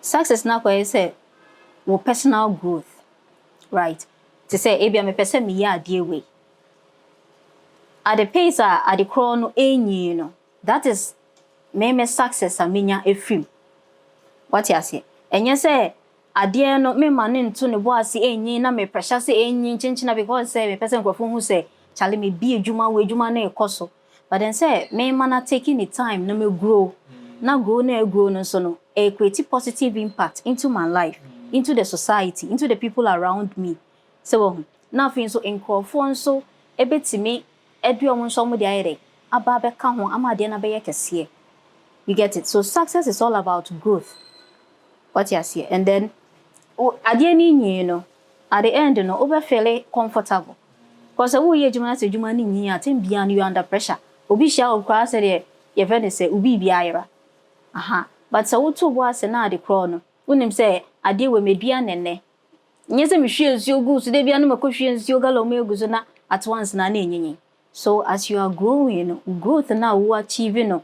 success now I say personal growth, right? To say ebia me person me ya ade way. At the pace at the crown that is me success amenya efrim. What you say? And you say ade no me man into ne boase enyi na me pressure say enyi chinchina because say me person grofo hu say chale me bi adwuma na ekoso but then say me man taking the time na me grow na grow no so no create positive impact into my life into the society into the people around me so now fin so enkrofo so ebetimi eduomo so mo de ayere aba be ka ho amade na be ye kese you get it so success is all about growth what you see and then at the end, at the end, over feel comfortable. Because we juma say juma ni nya tem bia you under pressure. Obi sha okra say ye friend say obi biara. Aha. But so to was na the crow no. Unim say ade we medua nene. Nye say me hwe nsuo gu so de bia no makɔhwe nsuo galo me gu so na at once na enyenyi. So as you are growing, growth na we achieve no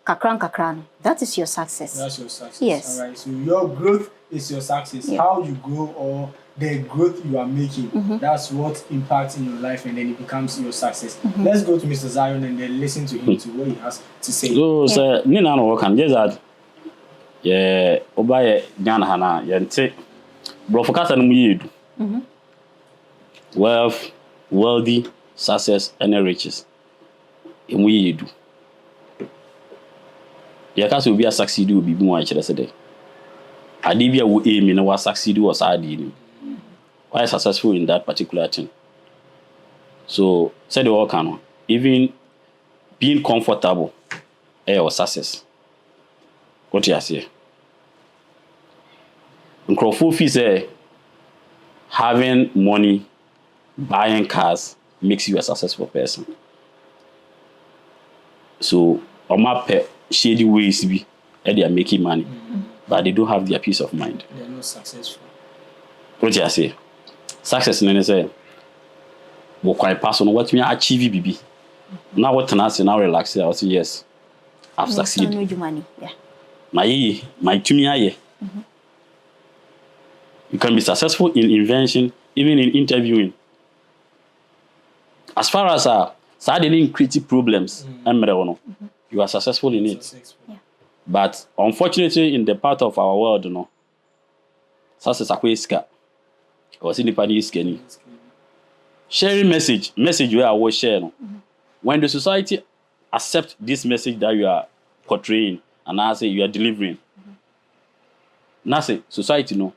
kakran no. That is your success. That's your success. Yes. All right. So your growth is your success. Yeah. How you grow or the growth you are making, that's what impacts in your life and then it becomes your success. Let's go to Mr. Zion and then listen to him to what he has to say. So, sir, Nina no can just that Yeah, obaye Ghana hana yente. Brofokasa no mu yedu. Wealth, wealthy, success, and riches. Emu yedu. Yakasa obi a succeed obi bi mu a kire se de. Ade bia wo aim na wa succeed was ade ni. Why successful in that particular thing? So, said the all can even being comfortable or success. What you say? Nkrofo fi say having money, buying cars makes you a successful person. So, on my shady ways be they are making money, but they don't have their peace of mind. They are not successful. What you say? Success in say what quite person what me achieve BB. Now what can I say now relax I say yes. I've succeeded. Yeah. My tumia. You can be successful in invention, even in interviewing. As far as dealing creative problems, you are successful in it. Yeah. But unfortunately, in the part of our world, success is a or skinny. Sharing message where I was sharing. When the society accept this message that you are portraying and I say you are delivering, now say society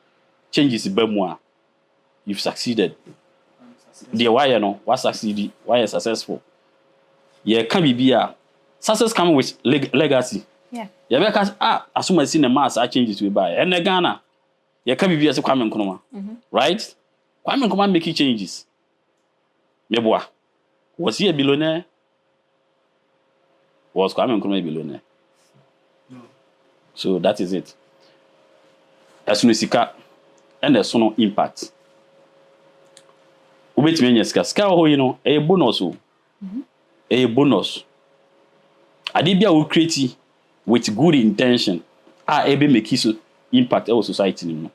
changes the you've succeeded. The why what succeeded, why are successful. Yeah, can be success come with legacy. Yeah. Yeah, because as soon as the mass changes we buy. And the Ghana, yeah, can be as a Kwame Nkrumah. Right? Kwame Nkrumah making changes. Meboa. Was he a billionaire? Was Kwame Nkrumah a billionaire? No. So that is it. As soon as and there's no impact. Ubet me sika a bonus a bonus. Adibia will create with good intention able make it impact our society.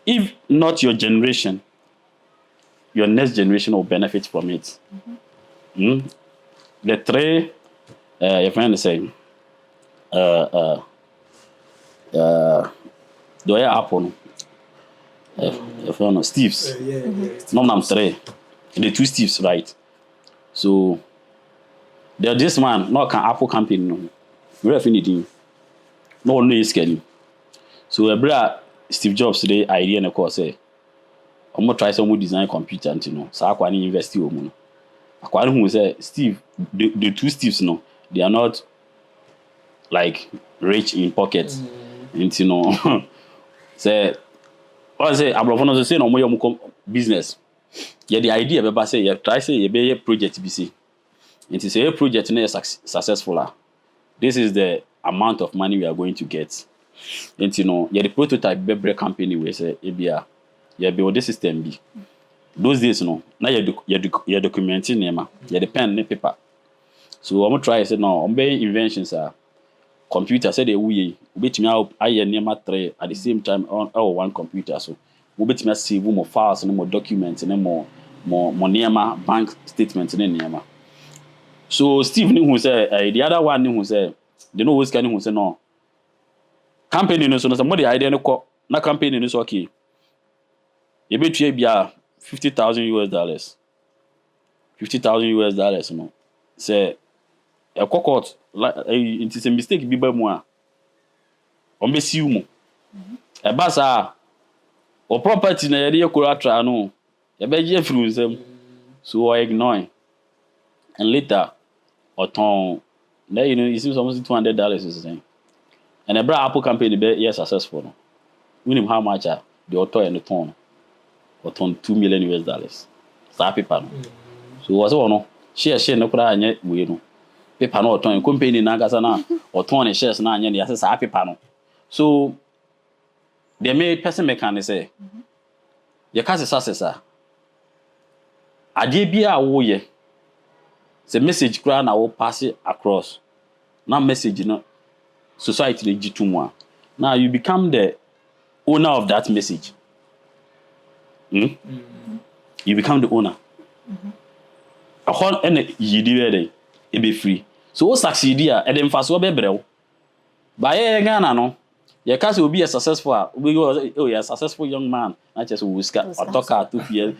If not your generation, your next generation will benefit from it. The three your friend say do I happen? Steves. No, I'm three. The two Steves, right? So there's this man, no can Apple campaign no. We have anything. No one is scaling. So Steve Jobs today idea and of course say I'm gonna try some more design computer and so I can invest in I who say Steve, the two Steves they are not like rich in pockets. And say I say abrofono say no more business. Yeah, the idea be say you try say you be a project BC. It is a project successful. This is the amount of money we are going to get. And yeah, the prototype be company we say ebia yeah build the system be. Those days now you documenting them, you the pen and paper. So I'm try say no, I'm be inventions computer say they we bet me out I near three at the same time on one computer. So we bet me save more files and more documents and more near bank statements and near. So Steve knew who say the other one knew who say they know who's can who say no. Campaign no so somebody idea no na campaign no so okay. You bet you be $50,000. $50,000 no. Say a court it is a mistake be mu a on be see mu e ba sa o property na yede collateral no e be je free nsem so I ignore and later oton na it seems almost $200 is saying and a bra Apple campaign be yes successful no we know how much the author and the ton $2 million sa paper no so was one share no kura anye we no paper no oton company na gasa na oton shares na anya ya say paper no so the main person can say you can say success ade bia wo ye the message kura na wo pass it across na message no society dey gitu mu now you become the owner of that message. You become the owner. A whole and you do it be free. So what succeed here and then fast be brew. By Ghana no Your case will be a successful. We go, oh, you're a successful young man. Not just whisker or talker 2 years.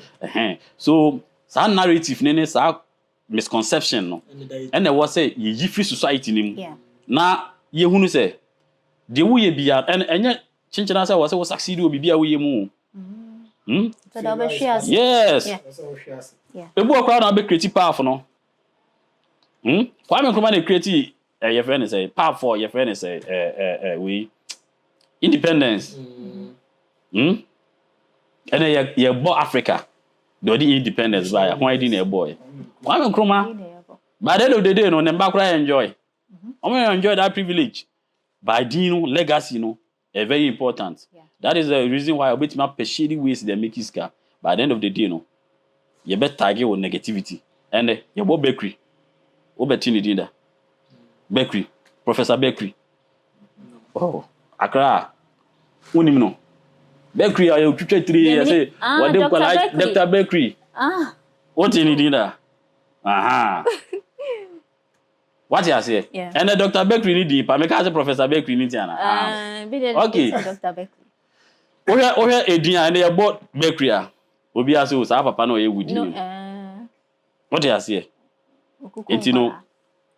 So, some narrative, nene, some misconception, no. And there was say, ye free society, Yeah. now, ye who say, the way be and yet, Chinchana was succeed will be a way more. So that be shares. Yes. Yeah. A book crowd, I'll be creative powerful, no. Kwame Nkrumah creative, your friend is a powerful, your friend is a we. Independence. And then you bought Africa. The independence by why didn't a boy? Kwame Nkrumah. By the end of the day, no, them back enjoy. I want to enjoy that privilege. By Dino legacy, very important. Yeah. That is the reason why I bet my shady ways they make his car. By the end of the day, you bet target with negativity. And you bought bakery. Obertini dinda. Bakery. Professor Bakery. Oh, Accra. Unim no. Bakery are you 3 years say what they call like Dr. Bakery. What you need that? What you say? Yeah. And the Dr. Bakery need deep. I make as a Professor Bakery need okay. Dr. Bakery. Oh yeah, Edian and they bought bakery. Obi aso sa papa no ye would you. What you say? It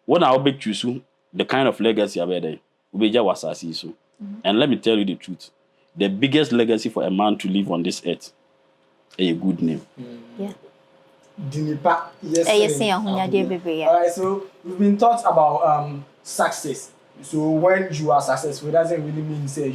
when I be choose the kind of legacy I there. Ubeja wasasi so. And let me tell you the truth. The biggest legacy for a man to live on this earth is a good name. Yeah. Dinipa, yes. Alright, so we've been taught about success. So when you are successful, it doesn't really mean say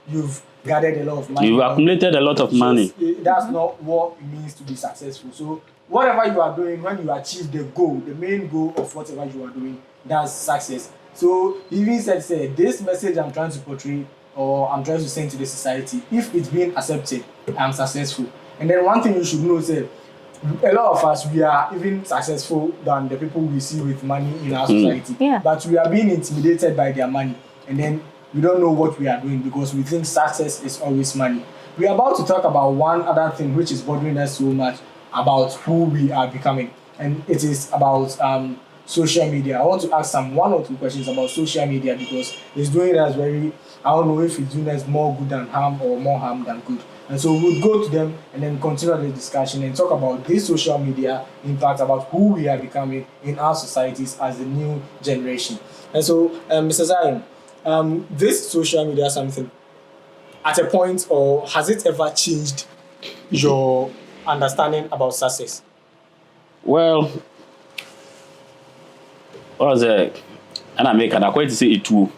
you've gathered a lot of money. You've accumulated a lot of money. That's not what it means to be successful. So whatever you are doing, when you achieve the goal, the main goal of whatever you are doing, that's success. So he even said, this message I'm trying to portray or I'm trying to send to the society, if it's being accepted, I'm successful. And then one thing you should know is a lot of us, we are even successful than the people we see with money in our society. Yeah. But we are being intimidated by their money. And then we don't know what we are doing because we think success is always money. We are about to talk about one other thing which is bothering us so much about who we are becoming. And it is about social media. I want to ask one or two questions about social media because it's doing us very, I don't know if it's doing us more good than harm or more harm than good. And so we'll go to them and then continue the discussion and talk about this social media impact, about who we are becoming in our societies as the new generation. And so, Mr. Zion, this social media something at a point, or has it ever changed your understanding about success? Well, what was it? And I make an acquaintance to say it too.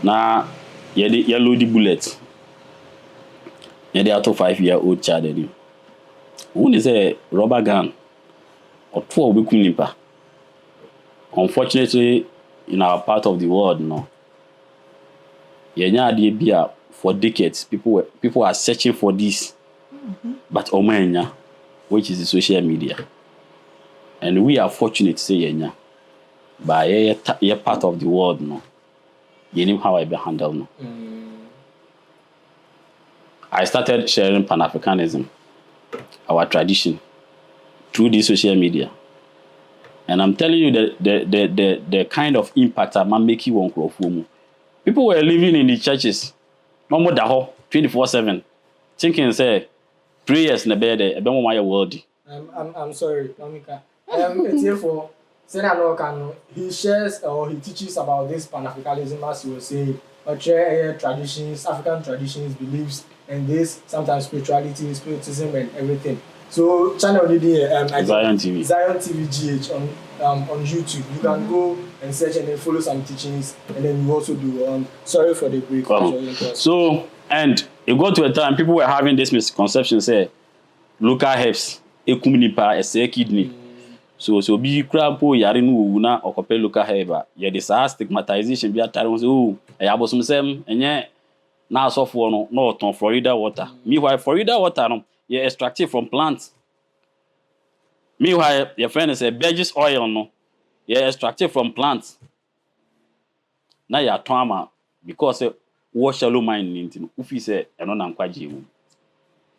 Now, you load the bullet. You're the out of 5-year-old child. Who is a rubber gun or 2 week nimpa? Unfortunately, in our part of the world, no. For decades, people are searching for this, but omenya, which is the social media, and we are fortunate to say yenya. But you're part of the world, no. You know how I be handled, no. I started sharing Pan-Africanism, our tradition, through the social media. And I'm telling you the kind of impact I'm making on Krofumu. People were living in the churches, no more than 24/7, thinking, say, prayers in the bed, a bit more worthy. I'm sorry, Mamika. It's here for Senano. He shares or he teaches about this Pan-Africanism, as you were saying, traditions, African traditions, beliefs, and this sometimes spirituality, spiritism, and everything. So channel Zion TV. Zion TV GH on YouTube. You can go and search and then follow some teachings, and then you also do. Sorry for the break. So, and it got to a time people were having this misconception, say local herbs, ekumnipa, a kidney. So be crab po yari nu na okope local herb. Yeah, this stigmatization be at times. Oh, I have some same and yeah. Now so for no on Florida water. Meanwhile, Florida water no, you extract it from plants. Meanwhile, your friend is a Burgess oil no, you extract it from plants. Now you are trauma because what shallow mind into if you say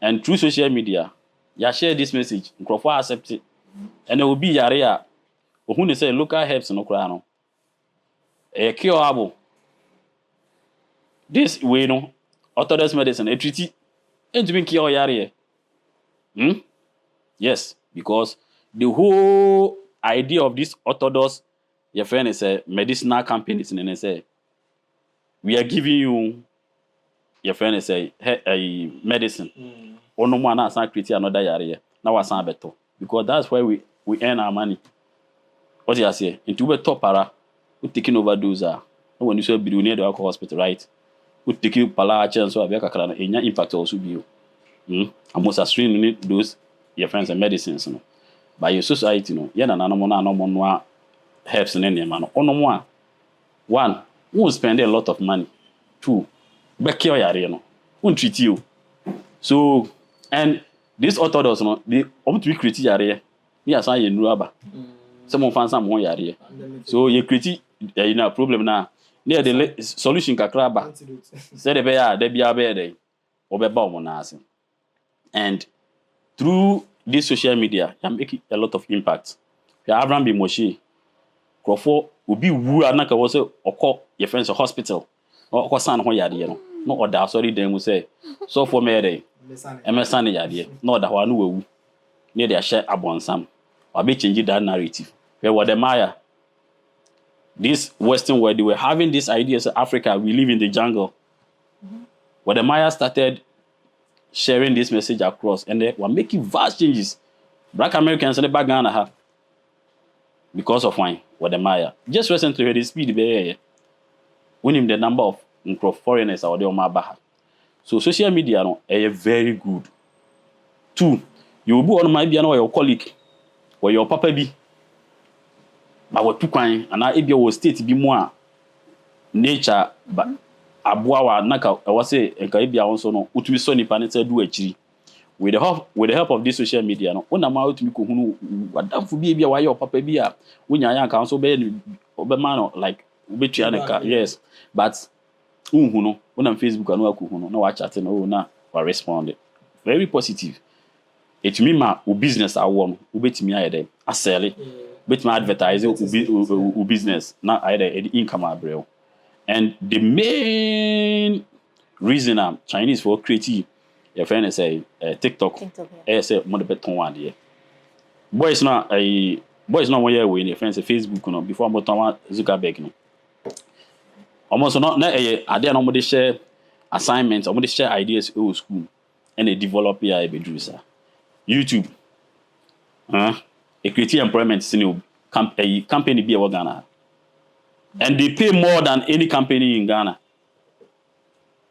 and through social media, you share this message, Crawford accept it, and it will be area. Who say local herbs no crano. A curable. this way no orthodox medicine a treaty into me cure yare. Yes, because the whole idea of this orthodox your friend is a medicinal companies and they say we are giving you your friend is a medicine. Or no one has create another yare. Now what's better because that's where we earn our money. What do you say? Into we top para we taking overdose when you say be near the alcohol hospital, right? We take you pala chance so abia kakra na impact also be you. Almost as stream those your friends and medicines no. By your society no, yeah na no helps in any man. No one won't spend a lot of money. Two, back your yare no. Won't treat you. So and this orthodox no, they want to be create yare. Me as I know aba. Someone find some more yare. So you create problem na. Near the solution kakra ba. Say the bear there be there. Obeba mo na ase. And through this social media, you make a lot of impact. You Abraham be Moshe. Crofo obi wu anaka wo say okọ your friends a hospital. Okọ san ho yade no. No order sorry dem say so for me dey. Emerson yade. No order ho anu wu. Near they share abonsam. Obi change that narrative. Where what the Maya this Western world, they were having this idea of Africa, we live in the jungle. When the Maya started sharing this message across, and they were making vast changes. Black Americans in the back Ghana have because of wine. What the Maya just recently the speed be winning the number of foreigners out there on my back. So social media no, very good. Two, you will be on my be your colleague or your papa be. But what kwan and I be state be more nature but aboa naka I say enka bia won so no utumi so nipa ne say do akiri with the help of this social media no una ma utumi ko hunu wadamfo bia wa your papa bia wonya ya kan so be man like betua naka yes but unhu no una Facebook anu akuhu no na wa chat no na wa respond very positive it me ma o business awo no ubetimi ayede asele bet my advertising business now either income abrel. And the main reason Chinese for creative your friend is say TikTok say more beton one there. Boys not one year way your friend say Facebook no before I'm Zuckerberg no. Almost not are there no share assignments or share ideas in school and they develop here bedrusa. YouTube. A creative employment company be a Ghana. And they pay more than any company in Ghana.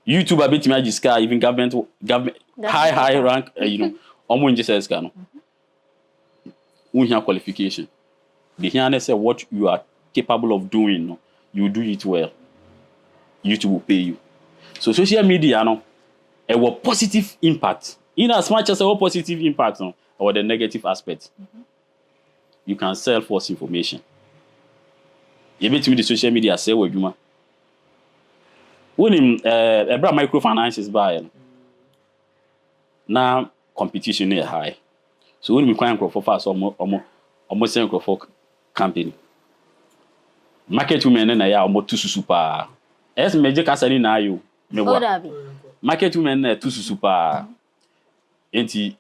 YouTube a bit magic even government high rank almost just says Ghana. We have qualification. The here say what you are capable of doing, no, you do it well. YouTube will pay you. So social media no a positive impact. In as much as a positive impact no, or the negative aspect. You can sell false information. You bet me the social media say what you when microfinance is buying. Now competition is high. So when we can for fast almost same for company. Market women na ya almost too super. Es major kasani na you. Market women na too super. Enti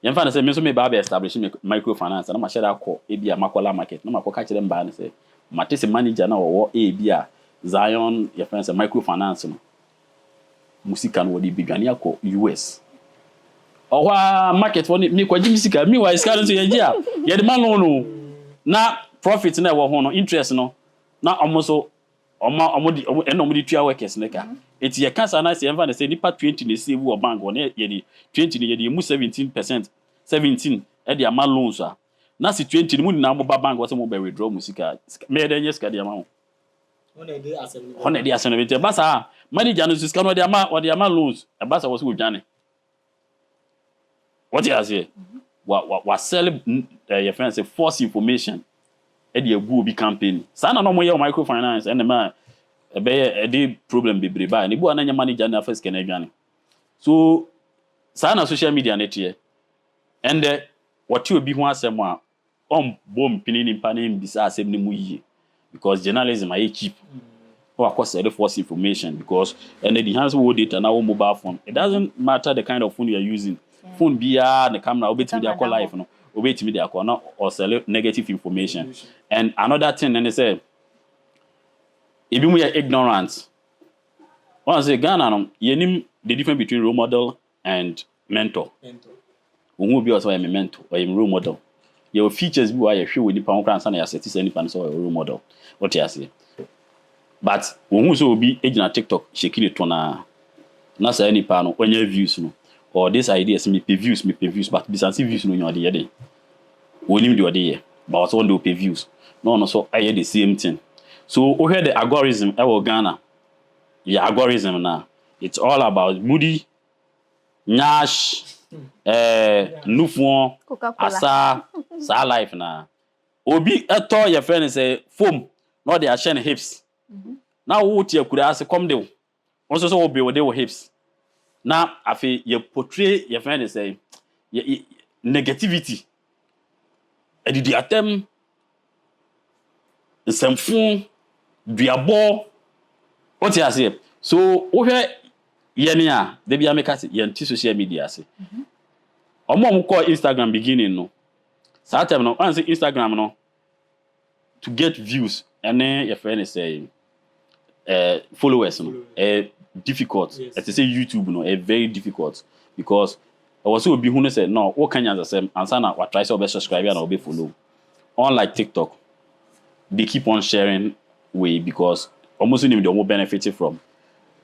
yɛmfa na sɛ me so me ba be establish microfinance na ma share akɔ ebia makola market na makɔ ka kyerɛ mba na sɛ mate sɛ manager na wɔwɔ ebia Zion your friends microfinance no musika no wɔde bidwane akɔ US ɔhwa market for me kwaji musika me wa iska no so yɛgye a yɛde ma no na profit na ɛwɔ ho no interest no na ɔmo ɛna ɔmo de tua workers ne ka eti yɛ kasa na sɛ yɛmfa na sɛ nipa 20 na save wɔ bank wɔn yɛde 20 ne yɛde mu 17% 17 ɛde ama loans a na si 20 mu na mo ba bank wɔ sɛ mo bɛ withdraw musika me yɛde nyɛ sika de ama ho wɔn ɛde asɛn no bɛ basa manager no sika no wɔde ama loans ɛbasa wɔ sɛ wɔdwane what you say wa sell your friends say false information ɛde agu obi campaign saa na no mo yɛ microfinance ɛna ma ɛbɛyɛ ɛde problem bebree ba ne bu ananya manager na first can adwane so saa na social media net here and what you obi ho asɛm a bom pinini mpa ne mbisa asɛm ne mu yie because journalism are cheap or of course the false information because and the hands will data now mobile phone. It doesn't matter the kind of phone you are using. Phone BR the camera obey to media call life no obey to media call now or sell negative information. And another thing then they say if you are ignorant. Once say Ghana no you know the difference between role model and mentor. Who will be also a mentor or a role model. Your features be why you show with the pound crown and you set any pan so a role model. What you say? But when who so be agent TikTok shaking it on a not say any panel on your views no or this idea me pay views but be sensitive views no you the other. We need the other but also want to pay views. No so I hear the same thing. So we hear the algorithm our Ghana. The algorithm now it's all about Moody, Nash, Nufon, Asa, Sa life now. Obi eto your friend say foam, not they are sharing hips. Now what you could ask come there. Also so obi with their hips. Now I feel you portray your friend say negativity. And the attempt some phone, diabo. What you say? So over yenia, they be make us social media say. Omo call Instagram beginning no. Sometimes no, I say Instagram no to get views and then your friend is saying followers no difficult. Yes. As I say YouTube no very difficult because I was so be who say no what can you say answer na what try to subscribe and be follow. Unlike TikTok, they keep on sharing way because almost any they more benefited from.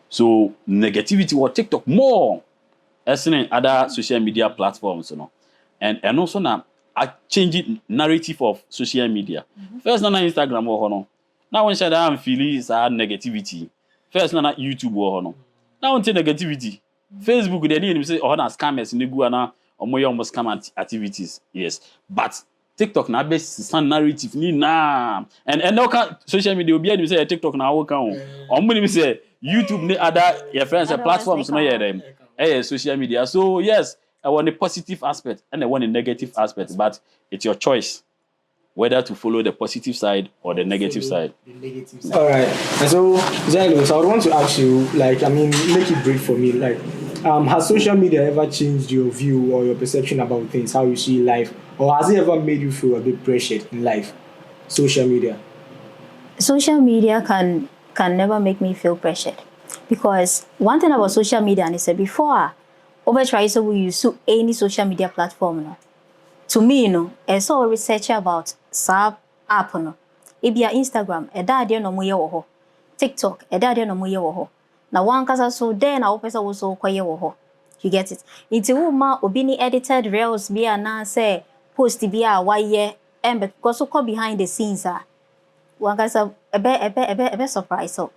So negativity or TikTok more as in other social media platforms, you know. And also now I changing narrative of social media. First na Instagram or no. Now when share am feeling sad negativity. First na YouTube or no. Now on negativity. Facebook they need say oh na scammers ni go na omoye almost scam activities. Yes. But TikTok na best some narrative ni na. And no can social media be any say TikTok na wo kan. Omo say YouTube ni other your friends and platforms no hear them. Social media. So yes, I want the positive aspect and I want the negative aspect, but it's your choice whether to follow the positive side or the negative side. All right. And so, Zailos, I would want to ask you, like, I mean, make it brief for me. Like, has social media ever changed your view or your perception about things, how you see life, or has it ever made you feel a bit pressured in life? Social media. Social media can never make me feel pressured because one thing about social media, and I said before, over try so we use any social media platform. No? To me, you know, I saw a research about Sub app. No? It be Instagram, a daddy no more yo TikTok, a daddy no more yo. Now one case so then our person also quiet wo. You get it? Into uma obini edited reels be na say post be a why year and because so behind the scenes are. One case a be surprise so.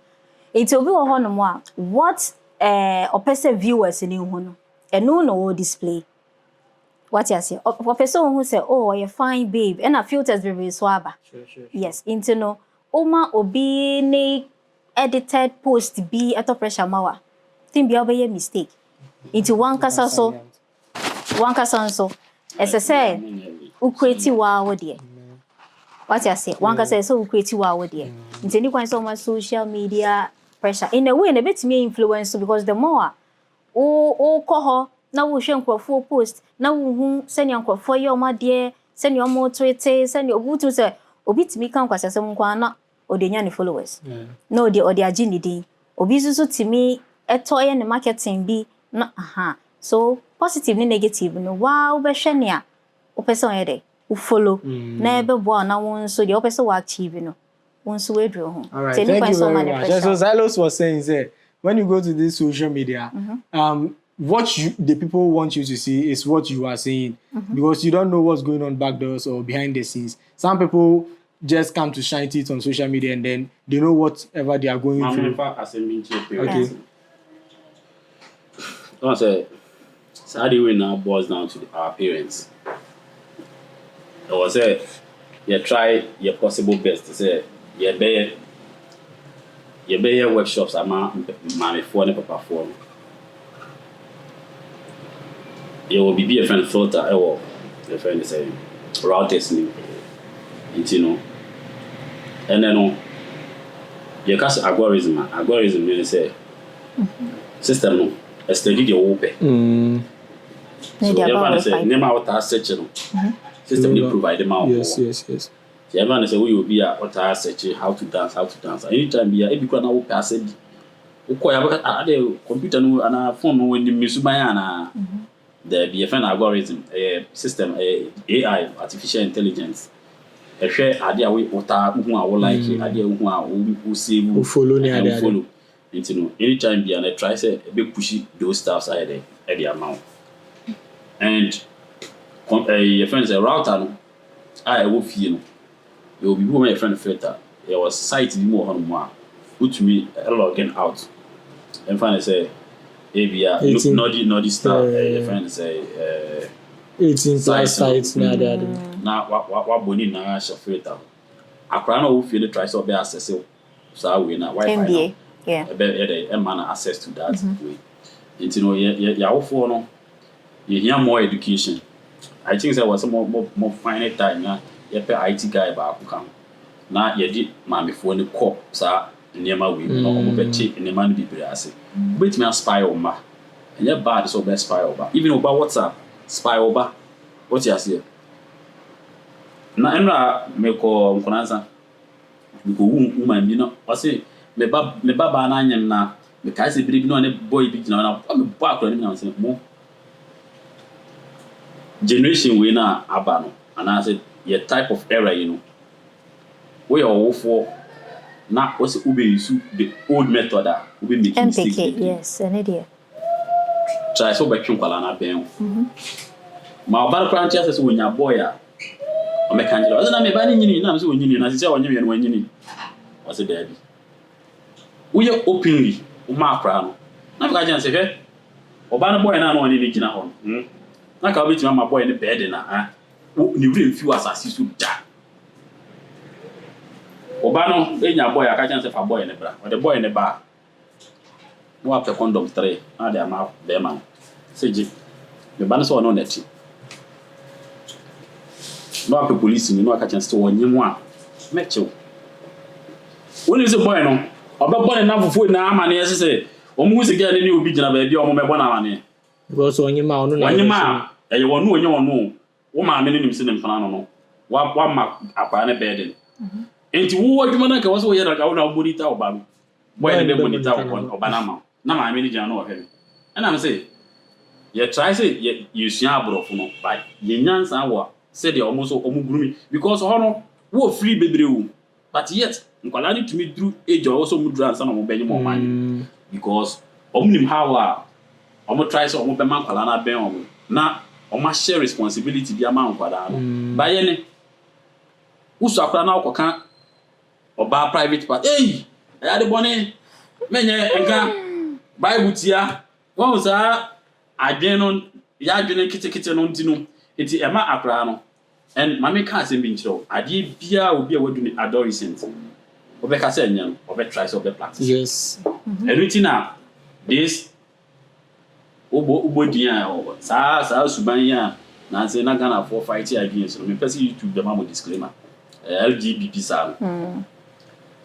Into obi wo no mo what opese viewers ni hu no. And no display. What you say? Or person who say, "Oh, you're fine, babe," and a filters be swaba. Sure. Yes, into no. Oma obi ne edited post be at pressure mawa. Think be a mistake. Into one kasa so. As I say, ukreti wa dear. What you say? One kasa so ukreti wa dear. Into any kind so much social media pressure. In a way, a bit me influence because the more. Koho na wo hwe nkrofo post na wo send nkrofo ye o ma de send your mo tweet send your butu say obitimi kan kwasesem nkwa na odenya ne followers na odi agini din obi susu timi eto ye ne marketing bi na so positive ni negative no wow be hwe ne a o person ye de o follow na ebe bo na won so de o person wa achieve no won so we dro ho. All right, thank you very much. So Xylos was saying say when you go to this social media, what the people want you to see is what you are saying because you don't know what's going on back doors or behind the scenes. Some people just come to shine it on social media and then they know whatever they are going through. Okay. Don't say, sadly, we now boils down to our parents. I was say, you try your possible best to say, you be workshops ama mommy for and papa for. You will be a friend filter or the friend is saying route testing. You know. And then You cast algorithm means say system no study the open. So everyone say name out search no system they provide them out. Yes. So everyone say we will be out search how to dance. Anytime be a na wo pass it. Ukoya the computer no and phone no when the musuban na there be a friend algorithm system AI artificial intelligence. Ehwe ade a we ota hu a wo like ade a hu a wo save follow ni ade follow into no anytime be and try say be push those stuffs out there at the amount and your friend say router no I wo fie no you will be my friend filter there was site bi mo hono mo a utumi login out and find say abia no star your friend say 18 plus sites na ade na wa boni na sha filter akra na wo fie the try so be access so we na wifi MBA yeah e man access to that way you know ya wo for no you hear more education I think there was some more final time na you pay IT guy ba ku kan na ye di mamefo ne ko sa niema we no mo beche niema no bibire ase bet me spy oma enye bad so be spy over even over WhatsApp spy over what you say na enra me ko nkonansa me ko woman bi no o say me baba na anyem na me kai se biribi no ne boy bi gina na me bo akora ni na say mo generation we na aba no and I said your type of error you know we are for na what's ube use the old method ube make mistakes yes an idiot try so be kwala na ben ma oba kran tia se wonya boy a o me kanjira o na me ba ni nyini na me se wonyini na se wonye no wonyini o se da bi we are openly o ma kra no na me ka jan se hwe oba no boy na no woni ni gina ho na ka obi ti ma boy ni bed na ni wure mfi asasi so da oba no enya boy aka chance fa boy ne bra o de boy ne ba no after condom 3 na de ama be man seji me ba no so no neti no after police ni no aka chance to wonyimu a mechew woni se boy no oba boy na fufu na ama ne yesese o mu se ga ni obi gina ba bi o mo me bo na ama ne because wonyima onu na wonyima e ye wonu onye wonu wo ma me nim se ne mfana no wa ma akwa ne bed enti wo adwuma na ka wo so ye na ka wo na monitor oba no boy ne be monitor oba na ma na ma me ni gina no o he na me say ye try say ye sua abrofo no by ye nyansa wo say de almost omugurumi because ho no wo free bebre wo but yet nkwala ni to me through age or so mudru ansa na mo benyi mo man because omnim how omo try say omo be man kwala na ben omo na omo share responsibility bi ama nkwala no ba ye ne usu akra na okoka oba private part ya de bone menye enka bible tia won sa adwen no ya adwen kitikiti no ntinu eti ema akra no and mama ka asem bi nchiro ade bia obi a wadu ni adolescent obe ka say nyan obe try so obe practice yes everything na this obo dia sa suban ya na say na Ghana for fight against no me person YouTube dem am disclaimer LGBT sa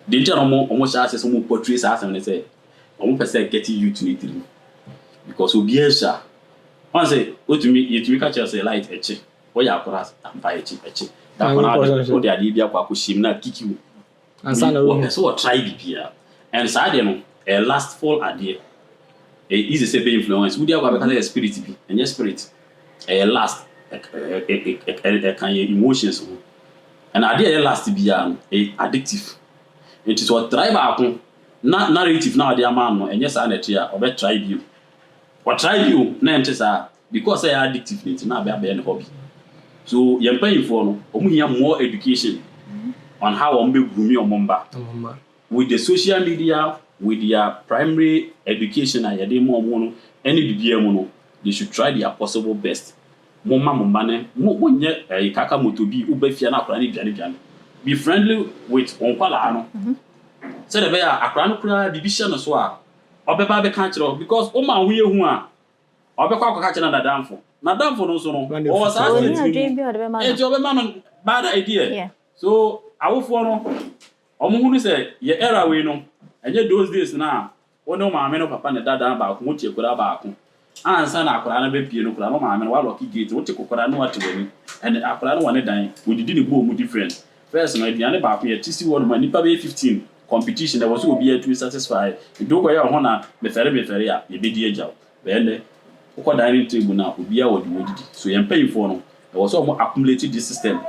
the ntia no mo sha say so mo portray sa asem ne say omo person get you to it because obi esha one say otumi ka che say light eche wo ya akora ampa eche da kona o de ade bia kwa koshim na kikiu ansa na wo so try bibia and sa de no last fall ade is a seven influence we dey go because spirit bi and spirit last can emotions and ade last bia addictive it is what drive akon na narrative na ade ama no enye sa na tie a obe try bi o try you na ente sa because they are addictive it na be an hobby so you pay for no omu hia more education on how on be grumi omomba with the social media with their primary education and yade mo no any bibia mu no they should try their possible best momma ne mo nye kaka motobi ubafia na akra ne biane be friendly with onkwala no say the be akra no kura bibisha no so a obeba be kan kire because o ma ho yehu a obekwa akwa kire na damfo no so no o was asking e obema no bad idea so awofo no omo hunu say ye era we no And yet those days now, one of my men of papa and dada about what you could have back. And son, I could have been no plan, my man, while lucky gate, what you could have what to win. And I could have one dying, we didn't go more different. First, my dear, about me, TC one, my Nipa 15 competition that was to be to satisfy. You do go your honor, the ferry, you be dear job. Then, what dining table now will be our wood. So you're paying for no. There was almost accumulated this system.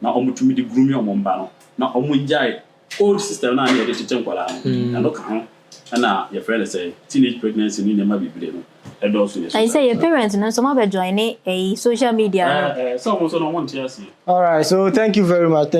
Now, almost to me the grooming on Mombano. Now, almost old system now here to temple and look how and now your friend say teenage pregnancy in the baby. I say your parents and some of join a social media. Some also don't want to see. All right, so thank you very much.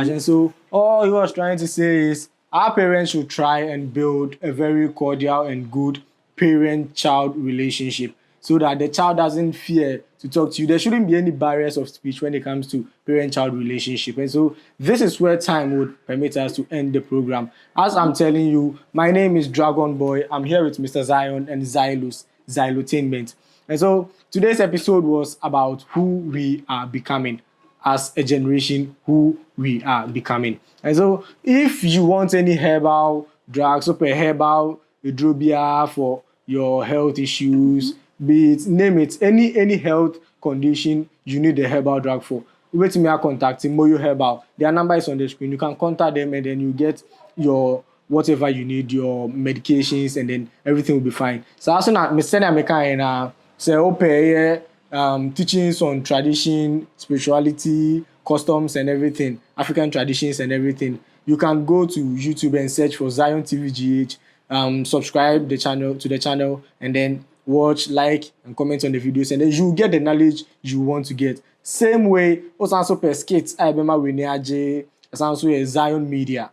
And so all he was trying to say is our parents should try and build a very cordial and good parent-child relationship so that the child doesn't fear to talk to you. There shouldn't be any barriers of speech when it comes to parent-child relationship. And so this is where time would permit us to end the program. As I'm telling you, my name is Dragon Boy. I'm here with Mr. Zion and Xylotainment. And so today's episode was about who we are becoming as a generation, who we are becoming. And so if you want any herbal drugs, herbal hydrobia for your health issues, be it, name it, any health condition you need a herbal drug for, wait me contacting Moyo Herbal. Their number is on the screen. You can contact them and then you get your whatever you need, your medications, and then everything will be fine. So as soon as I send a say open teachings on tradition, spirituality, customs and everything, African traditions and everything, you can go to YouTube and search for Zion TVGH, subscribe to the channel, and then watch, like, and comment on the videos, and then you get the knowledge you want to get. Same way, also per skates, I remember we near also a Zion Media,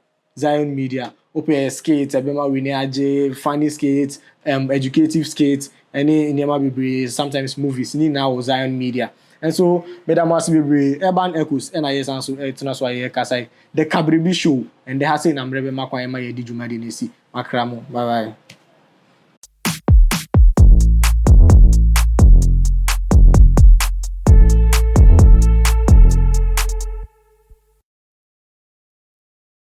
open skates, I remember we near funny skates, educative skates, and sometimes movies. Ni now Zion Media. And so, Madam must be urban echoes, and I also the Kabribi show, and the Hassan Amrebe Makwayama Yedi Jumadinesi. Makramo. Bye bye.